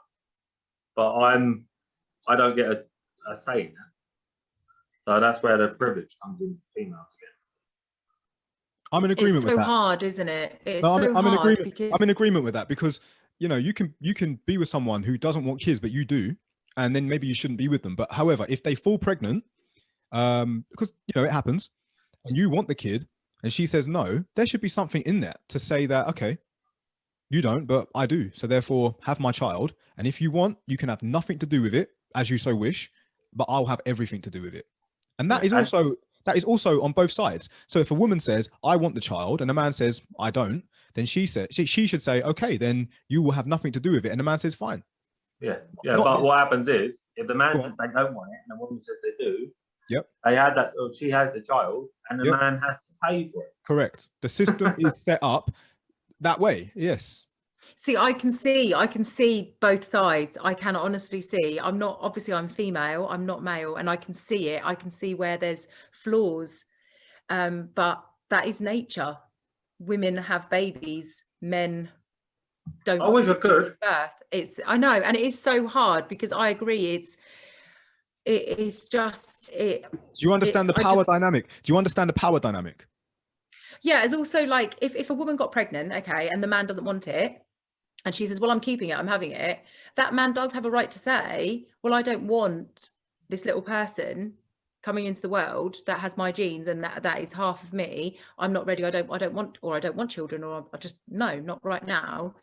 C: but I don't get a say in that. So that's where the privilege comes into females again.
A: I'm in agreement
E: It's
A: with
E: so
A: that.
E: hard, isn't it? It's
A: No,
E: so
A: I'm in
E: hard
A: agreement.
E: because
A: I'm in agreement with that, because you know you can be with someone who doesn't want kids, but you do, and then maybe you shouldn't be with them. But however, if they fall pregnant, because you know it happens, and you want the kid, and she says no, there should be something in that to say that, okay, you don't, but I do, so therefore have my child, and if you want, you can have nothing to do with it as you so wish, but I'll have everything to do with it. And that is also on both sides. So if a woman says, I want the child, and a man says, I don't, then she should say, okay, then you will have nothing to do with it. And the man says, fine.
C: Yeah.
A: Not
C: But
A: this-
C: what happens is, if the man
A: Go
C: says they don't want it and the woman says they do,
A: Yep.
C: they had that, or she has the child, and the
A: Yep.
C: man has to pay for it.
A: Correct. The system is set up that way. Yes.
E: see, I can see both sides. I can honestly see. I'm female, I'm not male, and I can see it. I can see where there's flaws, but that is nature. Women have babies, men don't.
C: I wish I could.
E: Birth. I know, and it is so hard, because I agree. It is just it.
A: Do you understand the power dynamic? Do you understand the power dynamic?
E: Yeah, it's also like if a woman got pregnant, okay, and the man doesn't want it, and she says, well, I'm keeping it, I'm having it, that man does have a right to say, well, I don't want this little person coming into the world that has my genes, and that is half of me. I'm not ready. I don't want children, or I just, no, not right now.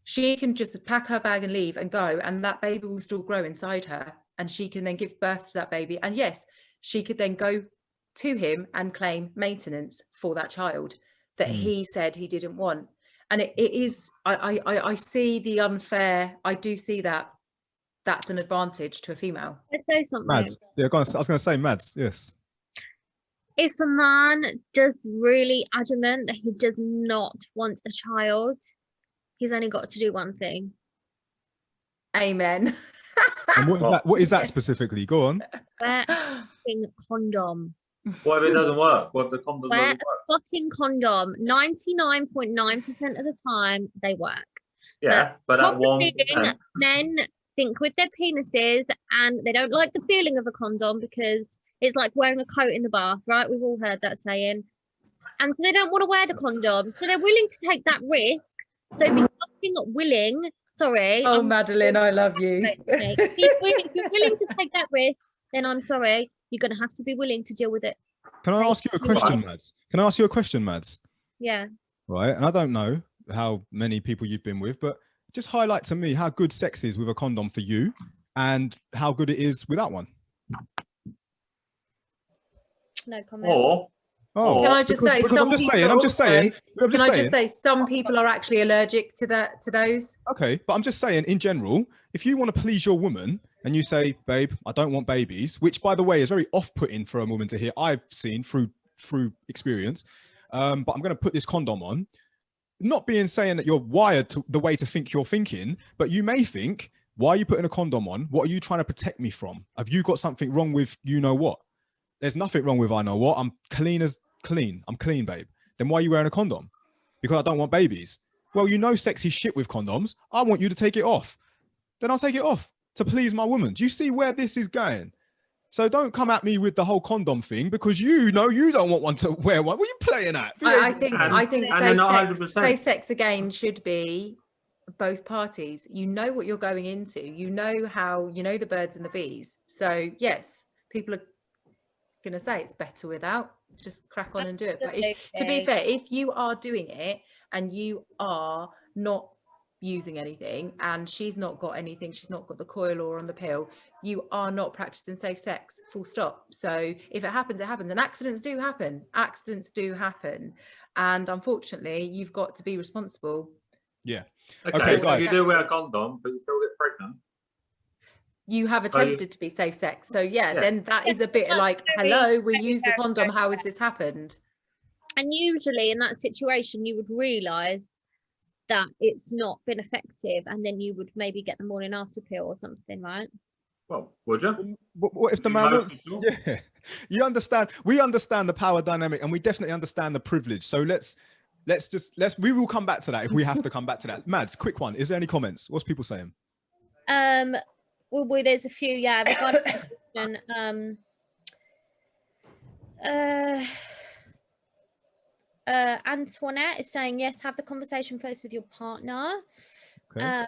E: She can just pack her bag and leave and go, and that baby will still grow inside her, and she can then give birth to that baby. And yes, she could then go to him and claim maintenance for that child that he said he didn't want. And it is, I see the unfair. I do see that that's an advantage to a female.
D: Let's say something.
A: Mads. Yeah, I was going to say Mads. Yes.
D: If a man does really adamant that he does not want a child, he's only got to do one thing.
E: Amen.
A: And what is that specifically? Go on.
D: Wear a fucking condom.
C: What if it doesn't work? What if the condom
D: Wear
C: doesn't
D: a
C: work?
D: fucking condom. 99.9% of the time, they work.
C: Yeah, but that
D: Problem
C: 1%.
D: being, men think with their penises, and they don't like the feeling of a condom, because it's like wearing a coat in the bath, right? We've all heard that saying. And so they don't want to wear the condom. So they're willing to take that risk. So if you're fucking willing, sorry.
E: Oh, Madeline, I love you.
D: If you're willing to take that risk, then I'm sorry. You're going to have to be willing to deal with it.
A: Can I ask you a question, Mads? Can I ask you a question, Mads?
D: Yeah.
A: Right. And I don't know how many people you've been with, but just highlight to me how good sex is with a condom for you and how good it is without one.
D: No comment.
C: Or
E: Can I just say,
A: because I'm just saying,
E: some people are actually allergic to those.
A: Okay, but I'm just saying in general, if you want to please your woman and you say, babe, I don't want babies, which by the way is very off-putting for a woman to hear, I've seen through experience, but I'm going to put this condom on, not being saying that you're wired to the way to think you're thinking, but you may think, why are you putting a condom on? What are you trying to protect me from? Have you got something wrong with you know what? There's nothing wrong with I know what. I'm clean as clean. I'm clean, babe. Then why are you wearing a condom? Because I don't want babies. Well, you know sexy shit with condoms. I want you to take it off. Then I'll take it off to please my woman. Do you see where this is going? So don't come at me with the whole condom thing, because you know you don't want one to wear one. What are you playing at?
E: I think
C: And
E: safe sex again should be both parties. You know what you're going into. You know the birds and the bees. So yes, people are going to say it's better without. Just crack on and do it. But to be fair, if you are doing it and you are not using anything and she's not got anything, she's not got the coil or on the pill, you are not practicing safe sex, full stop. So if it happens, it happens. And accidents do happen. And unfortunately, you've got to be responsible.
A: Yeah.
C: Okay,
A: guys.
C: you do wear a condom, but you still get pregnant.
E: You have attempted to be safe sex. So yeah, then that is a bit like, hello, we used a condom. How has this happened?
D: And usually in that situation, you would realise that it's not been effective, and then you would maybe get the morning after pill or something, right?
C: Well, would you?
A: What if the man wants? Yeah, you understand. We understand the power dynamic, and we definitely understand the privilege. So let's we will come back to that if we have to come back to that. Mads, quick one. Is there any comments? What's people saying?
D: Well, there's a few, yeah. Regarding that question, Antoinette is saying, yes, have the conversation first with your partner.
A: Okay.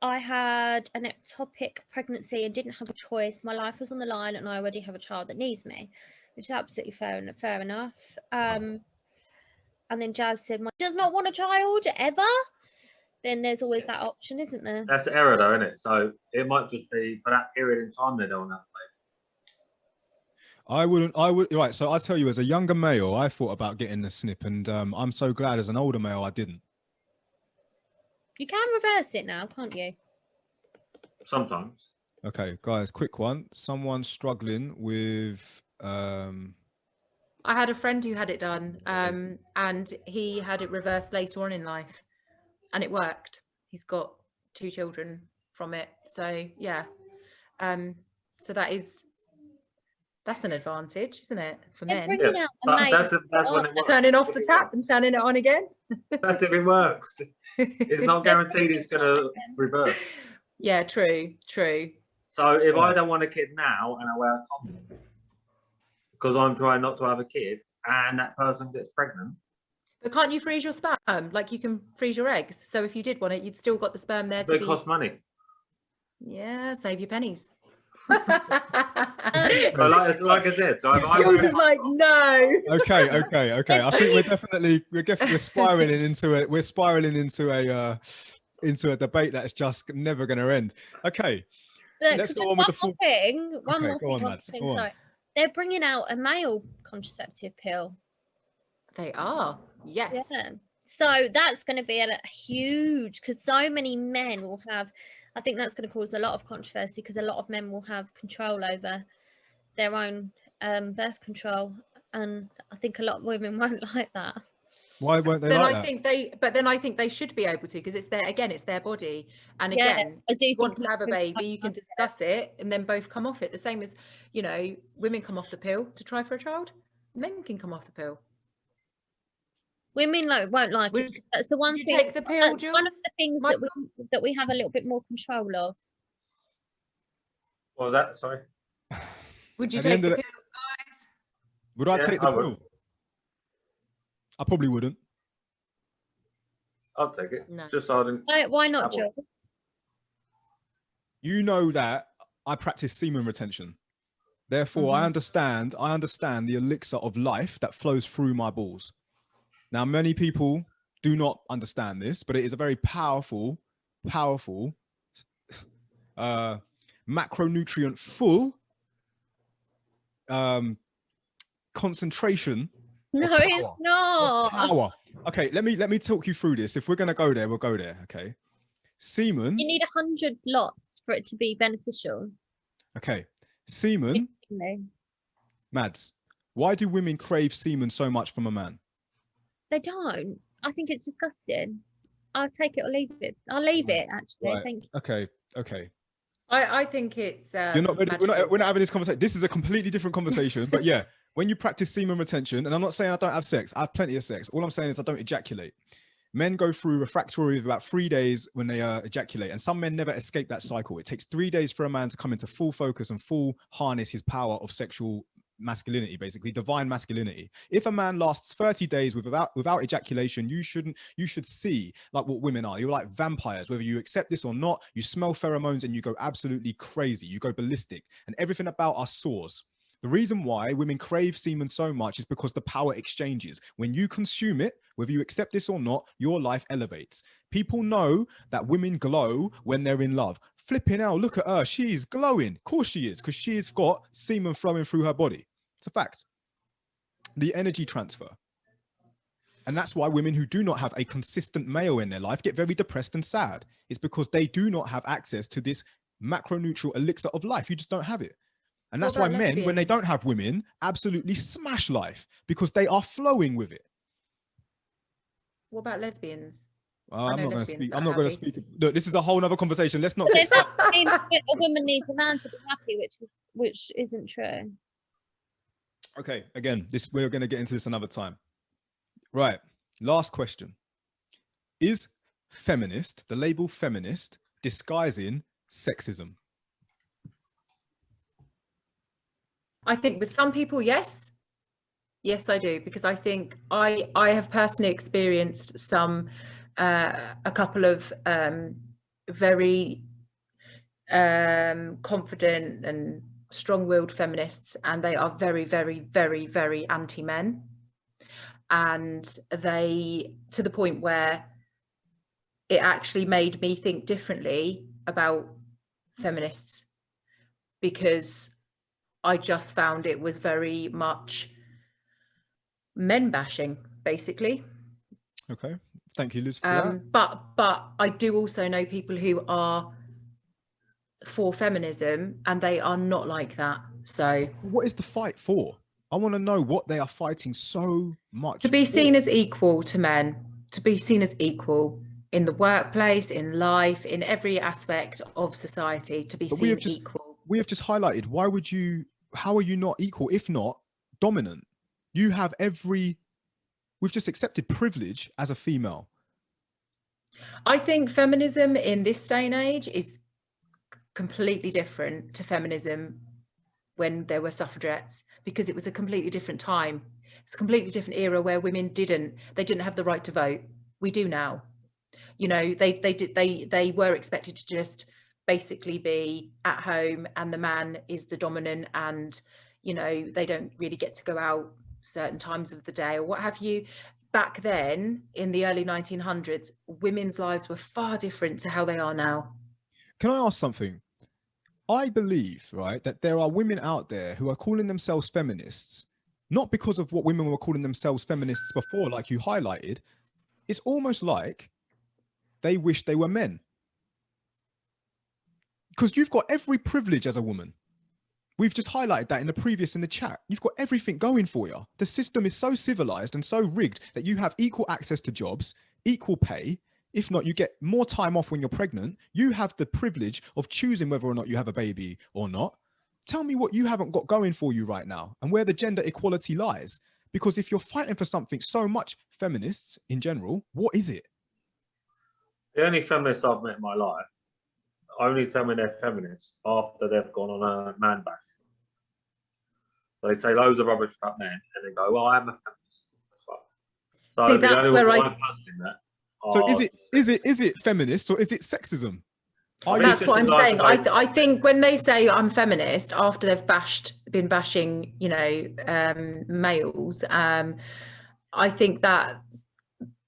D: I had an ectopic pregnancy and didn't have a choice. My life was on the line and I already have a child that needs me, which is absolutely fair enough. And then Jazz said, does not want a child ever. Then there's always that option, isn't there?
C: That's the error, though, isn't it? So it might just be for that period in time they don't have.
A: I would, right. So I tell you, as a younger male, I thought about getting the snip, and I'm so glad as an older male I didn't.
D: You can reverse it now, can't you?
C: Sometimes.
A: Okay, guys, quick one. Someone struggling with.
E: I had a friend who had it done, and he had it reversed later on in life, and it worked. He's got 2 children from it. So yeah, so that's an advantage, isn't it, for men?
C: Yeah. That's when it works.
E: Turning off the tap and turning it on again.
C: That's if it works. It's not guaranteed it's going to reverse.
E: Yeah, true.
C: So if I don't want a kid now and I wear a condom because I'm trying not to have a kid, and that person gets pregnant.
E: But can't you freeze your sperm? Like you can freeze your eggs. So if you did want it, you'd still got the sperm there.
C: But it costs money.
E: Yeah, save your pennies.
C: But like I said, so
E: Jules is like, no.
A: Okay. I think we're spiraling into it. We're spiraling into a debate that's just never going to end. Okay, let's go on with the full
D: thing. One
A: okay,
D: more
A: go
D: thing.
A: on, Mads, go on.
D: Sorry. They're bringing out a male contraceptive pill.
E: They are. Yes.
D: Yeah. So that's going to be a huge, because so many men will have. I think that's going to cause a lot of controversy because a lot of men will have control over their own birth control, and I think a lot of women won't like that.
A: Why won't they
E: then
A: like
E: I
A: that?
E: think they should be able to, because it's their body, and again,
D: I do
E: if you want
D: think
E: to have a baby, you can discuss it and then both come off it. The same as, women come off the pill to try for a child, men can come off the pill.
D: Women won't like it. That's the one thing.
E: Take the pill, Jules?
D: One of the things that we have a little bit more control of.
C: What was that? Sorry.
E: Would you take the pill, guys?
A: Would I take the pill? I probably wouldn't.
C: I'll take it.
E: No.
C: Just so I didn't.
D: Why not, Jules?
A: You know that I practice semen retention. Therefore, I understand the elixir of life that flows through my balls. Now, many people do not understand this, but it is a very powerful, macronutrient full concentration.
D: No, it's not.
A: Power. Okay, let me talk you through this. If we're gonna go there, we'll go there. Okay, semen.
D: You need 100 lots for it to be beneficial.
A: Okay, semen. Mads, why do women crave semen so much from a man?
D: They don't. I think it's disgusting. I'll take it or leave it. I'll leave it, actually.
A: Right.
D: Thank you.
A: Okay.
E: I think it's
A: You're not ready. We're not having this conversation. This is a completely different conversation. But yeah, when you practice semen retention, and I'm not saying I don't have sex, I have plenty of sex. All I'm saying is I don't ejaculate. Men go through refractory of about 3 days when they ejaculate, and some men never escape that cycle. It takes 3 days for a man to come into full focus and full harness his power of sexual masculinity, basically divine masculinity. If a man lasts 30 days without ejaculation, you should see like what women are. You're like vampires. Whether you accept this or not, you smell pheromones and you go absolutely crazy. You go ballistic, and everything about us soars. The reason why women crave semen so much is because the power exchanges. When you consume it, whether you accept this or not, your life elevates. People know that women glow when they're in love. Flipping out, look at her, she's glowing. Of course she is, because she's got semen flowing through her body. It's a fact. The energy transfer. And that's why women who do not have a consistent male in their life get very depressed and sad. It's because they do not have access to this macronutrient elixir of life. You just don't have it. And that's why men, when they don't have women, absolutely smash life because they are flowing with it.
E: What about lesbians?
A: I'm not going to speak. I'm not going to speak. Look, this is a whole nother conversation. Let's not get
D: a woman needs a man to be happy, which isn't true.
A: Okay, again, we're going to get into this another time. Right. Last question. Is feminist, the label feminist, disguising sexism?
E: I think with some people, yes. Yes, I do, because I think I have personally experienced a couple of very confident and strong-willed feminists, and they are very, very, very, very anti-men, and they, to the point where it actually made me think differently about feminists, because I just found it was very much men bashing, basically.
A: Okay, thank you, Liz, for that.
E: But I do also know people who are for feminism, and they are not like that. So
A: What is the fight for? I want to know what they are fighting so much
E: to be seen
A: for.
E: as equal to men, to be seen as equal in the workplace, in life, in every aspect of society, to be
A: But
E: seen equal.
A: we have just highlighted, why would you, how are you not equal, if not dominant? You have we've just accepted privilege as a female.
E: I think feminism in this day and age is completely different to feminism when there were suffragettes, because it was a completely different time. It's a completely different era where women didn't have the right to vote. We do now. You know, they were expected to just basically be at home, and the man is the dominant, and, you know, they don't really get to go out certain times of the day or what have you. Back then, in the early 1900s, women's lives were far different to how they are now.
A: Can I ask something? I believe, right, that there are women out there who are calling themselves feminists, not because of what women were calling themselves feminists before, like you highlighted. It's almost like they wish they were men. Because you've got every privilege as a woman. We've just highlighted that in the chat. You've got everything going for you. The system is so civilized and so rigged that you have equal access to jobs, equal pay. If not, you get more time off when you're pregnant. You have the privilege of choosing whether or not you have a baby or not. Tell me what you haven't got going for you right now and where the gender equality lies. Because if you're fighting for something so much, feminists in general, what is it?
C: The only feminists I've met in my life only tell me they're feminists after they've gone on a man bash. They say loads of rubbish about men and then go, well, I am a feminist. So
E: see, that's where
A: So is it feminist or is it sexism?
E: That's what I'm saying. I think when they say I'm feminist after they've been bashing, you know, males, I think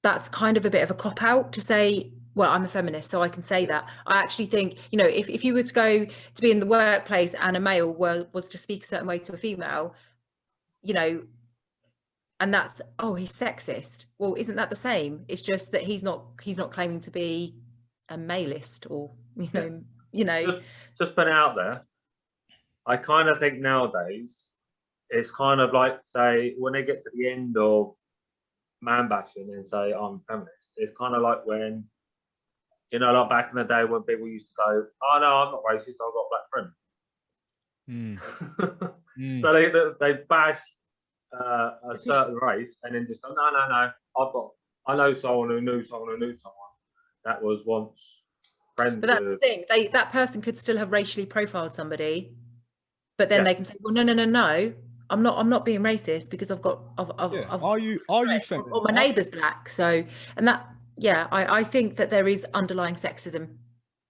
E: that's kind of a bit of a cop out to say, well, I'm a feminist, so I can say that. I actually think, you know, if you were to go to be in the workplace and a male was to speak a certain way to a female, you know, and that's, oh, he's sexist. Well, isn't that the same? It's just that he's not claiming to be a maleist, or
C: just put it out there. I kind of think nowadays it's kind of like, say, when they get to the end of man bashing and say I'm feminist, it's kind of like when, you know, like back in the day when people used to go, oh no, I'm not racist, I've got a black friend. So they bash a certain race and then just go, no, I know someone who knew someone who knew someone that was once friends.
E: But that's the thing, that person could still have racially profiled somebody, but then they can say, well, no, I'm not being racist because I've are you feminist? Or my neighbour's black, so, and that, yeah, I think that there is underlying sexism.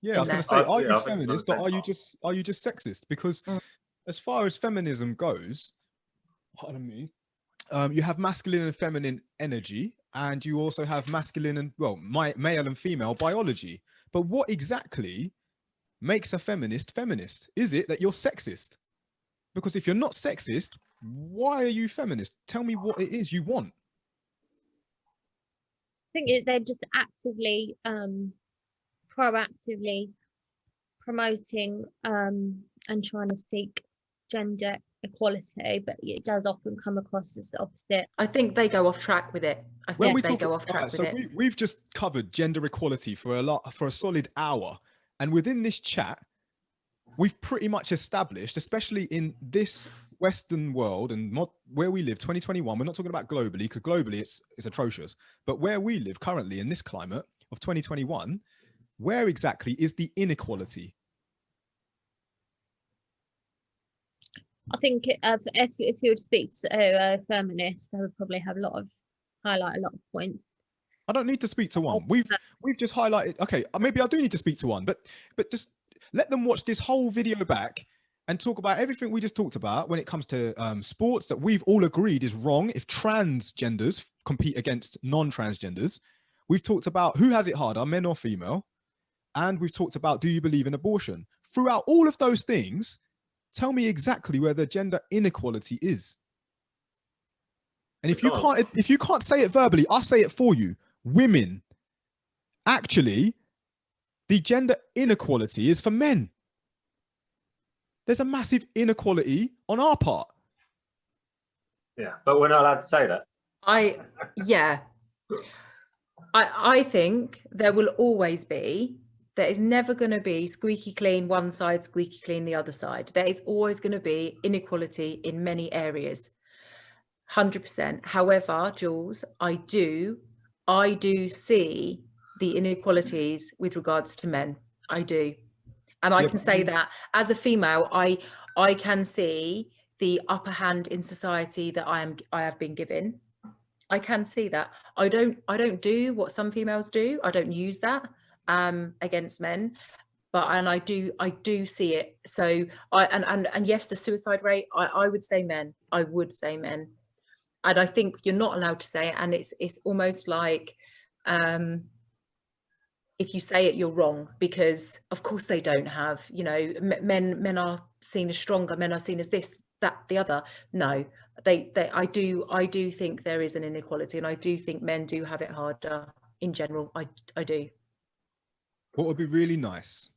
A: Yeah, I was going to say, are you feminist or are you just sexist? Because as far as feminism goes, pardon me, you have masculine and feminine energy, and you also have masculine and, well, male and female biology. But what exactly makes a feminist feminist? Is it that you're sexist? Because if you're not sexist, why are you feminist? Tell me what it is you want.
D: I think they're just actively, proactively promoting and trying to seek gender equality, but it does often come across as the opposite.
E: I think they go off track with it. I think they go off track with it.
A: We've just covered gender equality for a solid hour, and within this chat, we've pretty much established, especially in this Western world and not where we live, 2021, we're not talking about globally, because globally it's atrocious. But where we live currently in this climate of 2021, where exactly is the inequality?
D: I think if you would speak to a feminist, they would probably have highlight a lot of points.
A: I don't need to speak to one. We've just highlighted. Okay, maybe I do need to speak to one, but just let them watch this whole video back and talk about everything we just talked about when it comes to sports that we've all agreed is wrong. If transgenders compete against non-transgenders, we've talked about who has it harder, men or female, and we've talked about, do you believe in abortion? Throughout all of those things, tell me exactly where the gender inequality is. And if you can't say it verbally, I'll say it for you. Women, actually, the gender inequality is for men. There's a massive inequality on our part.
C: Yeah, but we're not allowed to say that.
E: I think there will always be, there is never going to be squeaky clean one side, squeaky clean the other side. There is always going to be inequality in many areas, 100%. However, Jules, I do see the inequalities with regards to men. I do. And I can say that as a female, I can see the upper hand in society that I have been given. I can see that. I don't do what some females do. I don't use that against men, and I do see it. So and yes, the suicide rate, I would say men. I would say men. And I think you're not allowed to say it, and it's almost like if you say it, you're wrong, because of course they don't have, you know, men are seen as stronger, men are seen as this, that, the other. No, I do think there is an inequality, and I do think men do have it harder in general. I do.
A: What would be really nice,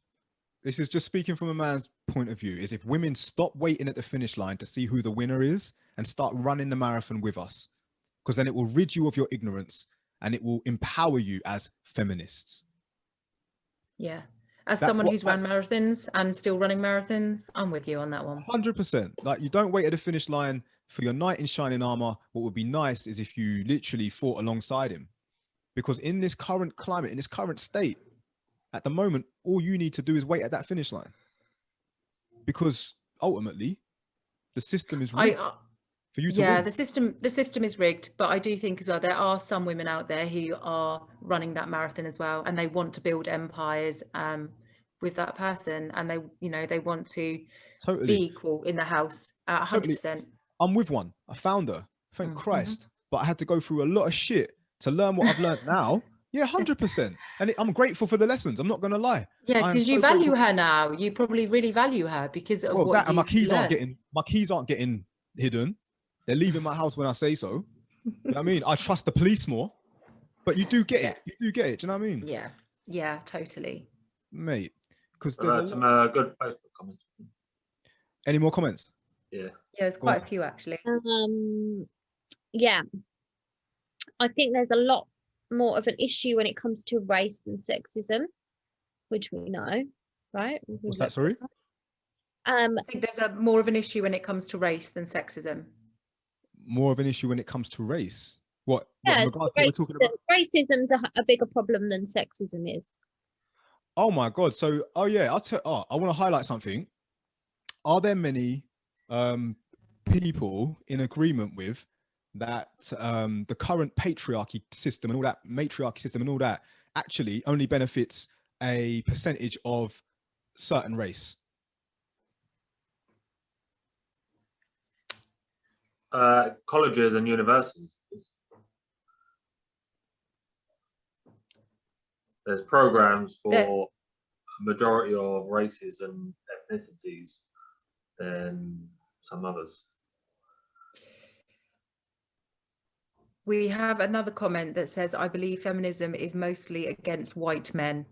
A: this is just speaking from a man's point of view, is if women stop waiting at the finish line to see who the winner is and start running the marathon with us, because then it will rid you of your ignorance and it will empower you as feminists.
E: Yeah. As someone who's run marathons and still running marathons, I'm with you on that one.
A: 100%. Like, you don't wait at the finish line for your knight in shining armor. What would be nice is if you literally fought alongside him, because in this current climate, in this current state, at the moment, all you need to do is wait at that finish line, because ultimately the system is rigged for you to win.
E: the system is rigged, but I do think as well there are some women out there who are running that marathon as well, and they want to build empires with that person, and they want to be equal in the house 100%.
A: I'm with one. I found her, thank Christ, but I had to go through a lot of shit to learn what I've learned now. Yeah, 100%. And I'm grateful for the lessons. I'm not going to lie.
E: Yeah, because you value her now. You probably really value her because of what
A: and my keys
E: learned.
A: aren't getting hidden. They're leaving my house when I say so. You know what I mean? I trust the police more. But you do get it. You do get it. Do you know what I mean?
E: Yeah. Yeah, totally.
A: Mate, because there's
C: some good Facebook comments.
A: Any more comments?
C: Yeah.
E: Yeah, there's quite a few actually.
D: Yeah. I think there's a lot more of an issue when it comes to race than sexism, which we know, right?
A: What's that, sorry?
E: I think there's more of an issue when it comes to race than sexism.
A: More of an issue when it comes to race? What
D: Yeah,
A: in regards to what we're talking about?
D: Racism's a bigger problem than sexism is.
A: Oh my God. So, I want to highlight something. Are there many people in agreement with that the current patriarchy system and all that, matriarchy system and all that, actually only benefits a percentage of certain race?
C: Colleges and universities. There's programs for a majority of races and ethnicities and some others.
E: We have another comment that says, I believe feminism is mostly against white men.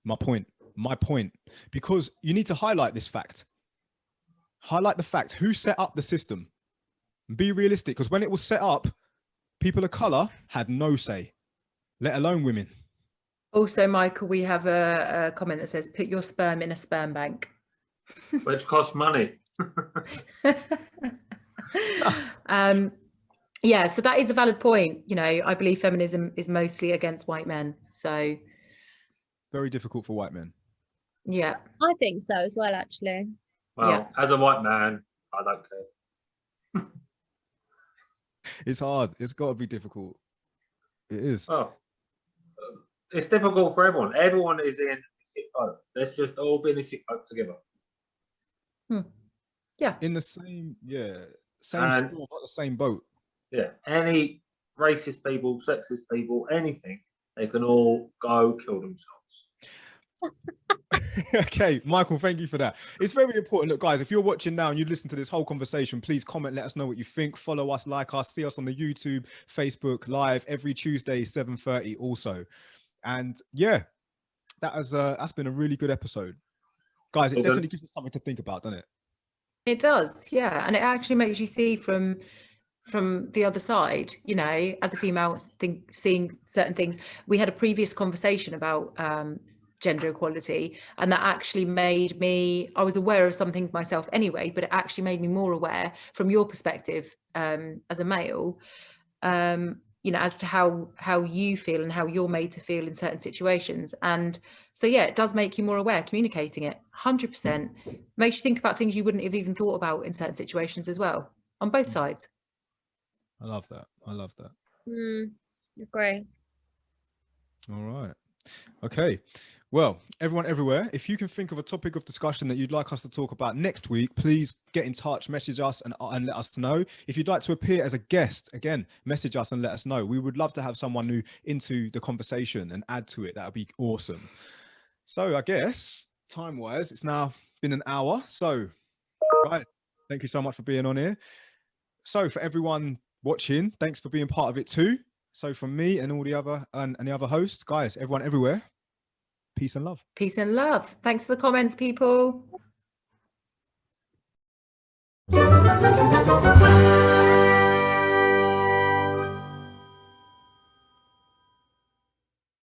A: My point, because you need to highlight this fact. Highlight the fact, who set up the system? Be realistic, because when it was set up, people of color had no say, let alone women.
E: Also, Michael, we have a comment that says, put your sperm in a sperm bank.
C: which costs money.
E: Yeah, so that is a valid point. You know, I believe feminism is mostly against white men. So
A: Very difficult for white men.
E: yeah,
D: I think so as well, actually.
C: Well,
E: Yeah.
C: as a white man, I don't care.
A: It's hard. It's got to be difficult. It is.
C: Oh, it's difficult for everyone. Everyone is in a shit boat. Let's just all be in a shit boat together.
E: yeah,
A: In the same, same
C: And-
A: storm, not the same boat.
C: Yeah, any racist people, sexist people, anything, they can all go kill themselves.
A: Okay, Michael, thank you for that. It's very important. Look, guys, if you're watching now and you listen to this whole conversation, please comment, let us know what you think. Follow us, like us, see us on the YouTube, Facebook, live every Tuesday, 7:30 also. And yeah, that's been a really good episode. Guys, it
C: Well done.
A: definitely gives us something to think about, doesn't it?
E: it does. Yeah, and it actually makes you see from the other side, you know, as a female, seeing certain things. We had a previous conversation about gender equality, and that actually made me, I was aware of some things myself anyway, but it actually made me more aware from your perspective as a male, you know, as to how you feel and how you're made to feel in certain situations. And so yeah, it does make you more aware. Communicating it 100% makes you think about things you wouldn't have even thought about in certain situations as well, on both sides.
A: I love that. I love that.
D: Agree.
A: All right. Okay. Well, everyone everywhere, if you can think of a topic of discussion that you'd like us to talk about next week, please get in touch, message us and let us know. If you'd like to appear as a guest, again, message us and let us know. We would love to have someone new into the conversation and add to it. That would be awesome. So I guess time-wise, it's now been an hour. So guys, thank you so much for being on here. So for everyone watching, thanks for being part of it too. So from me and all the other and the other hosts, guys, everyone everywhere, peace and love.
E: Peace and love. Thanks for the comments, people.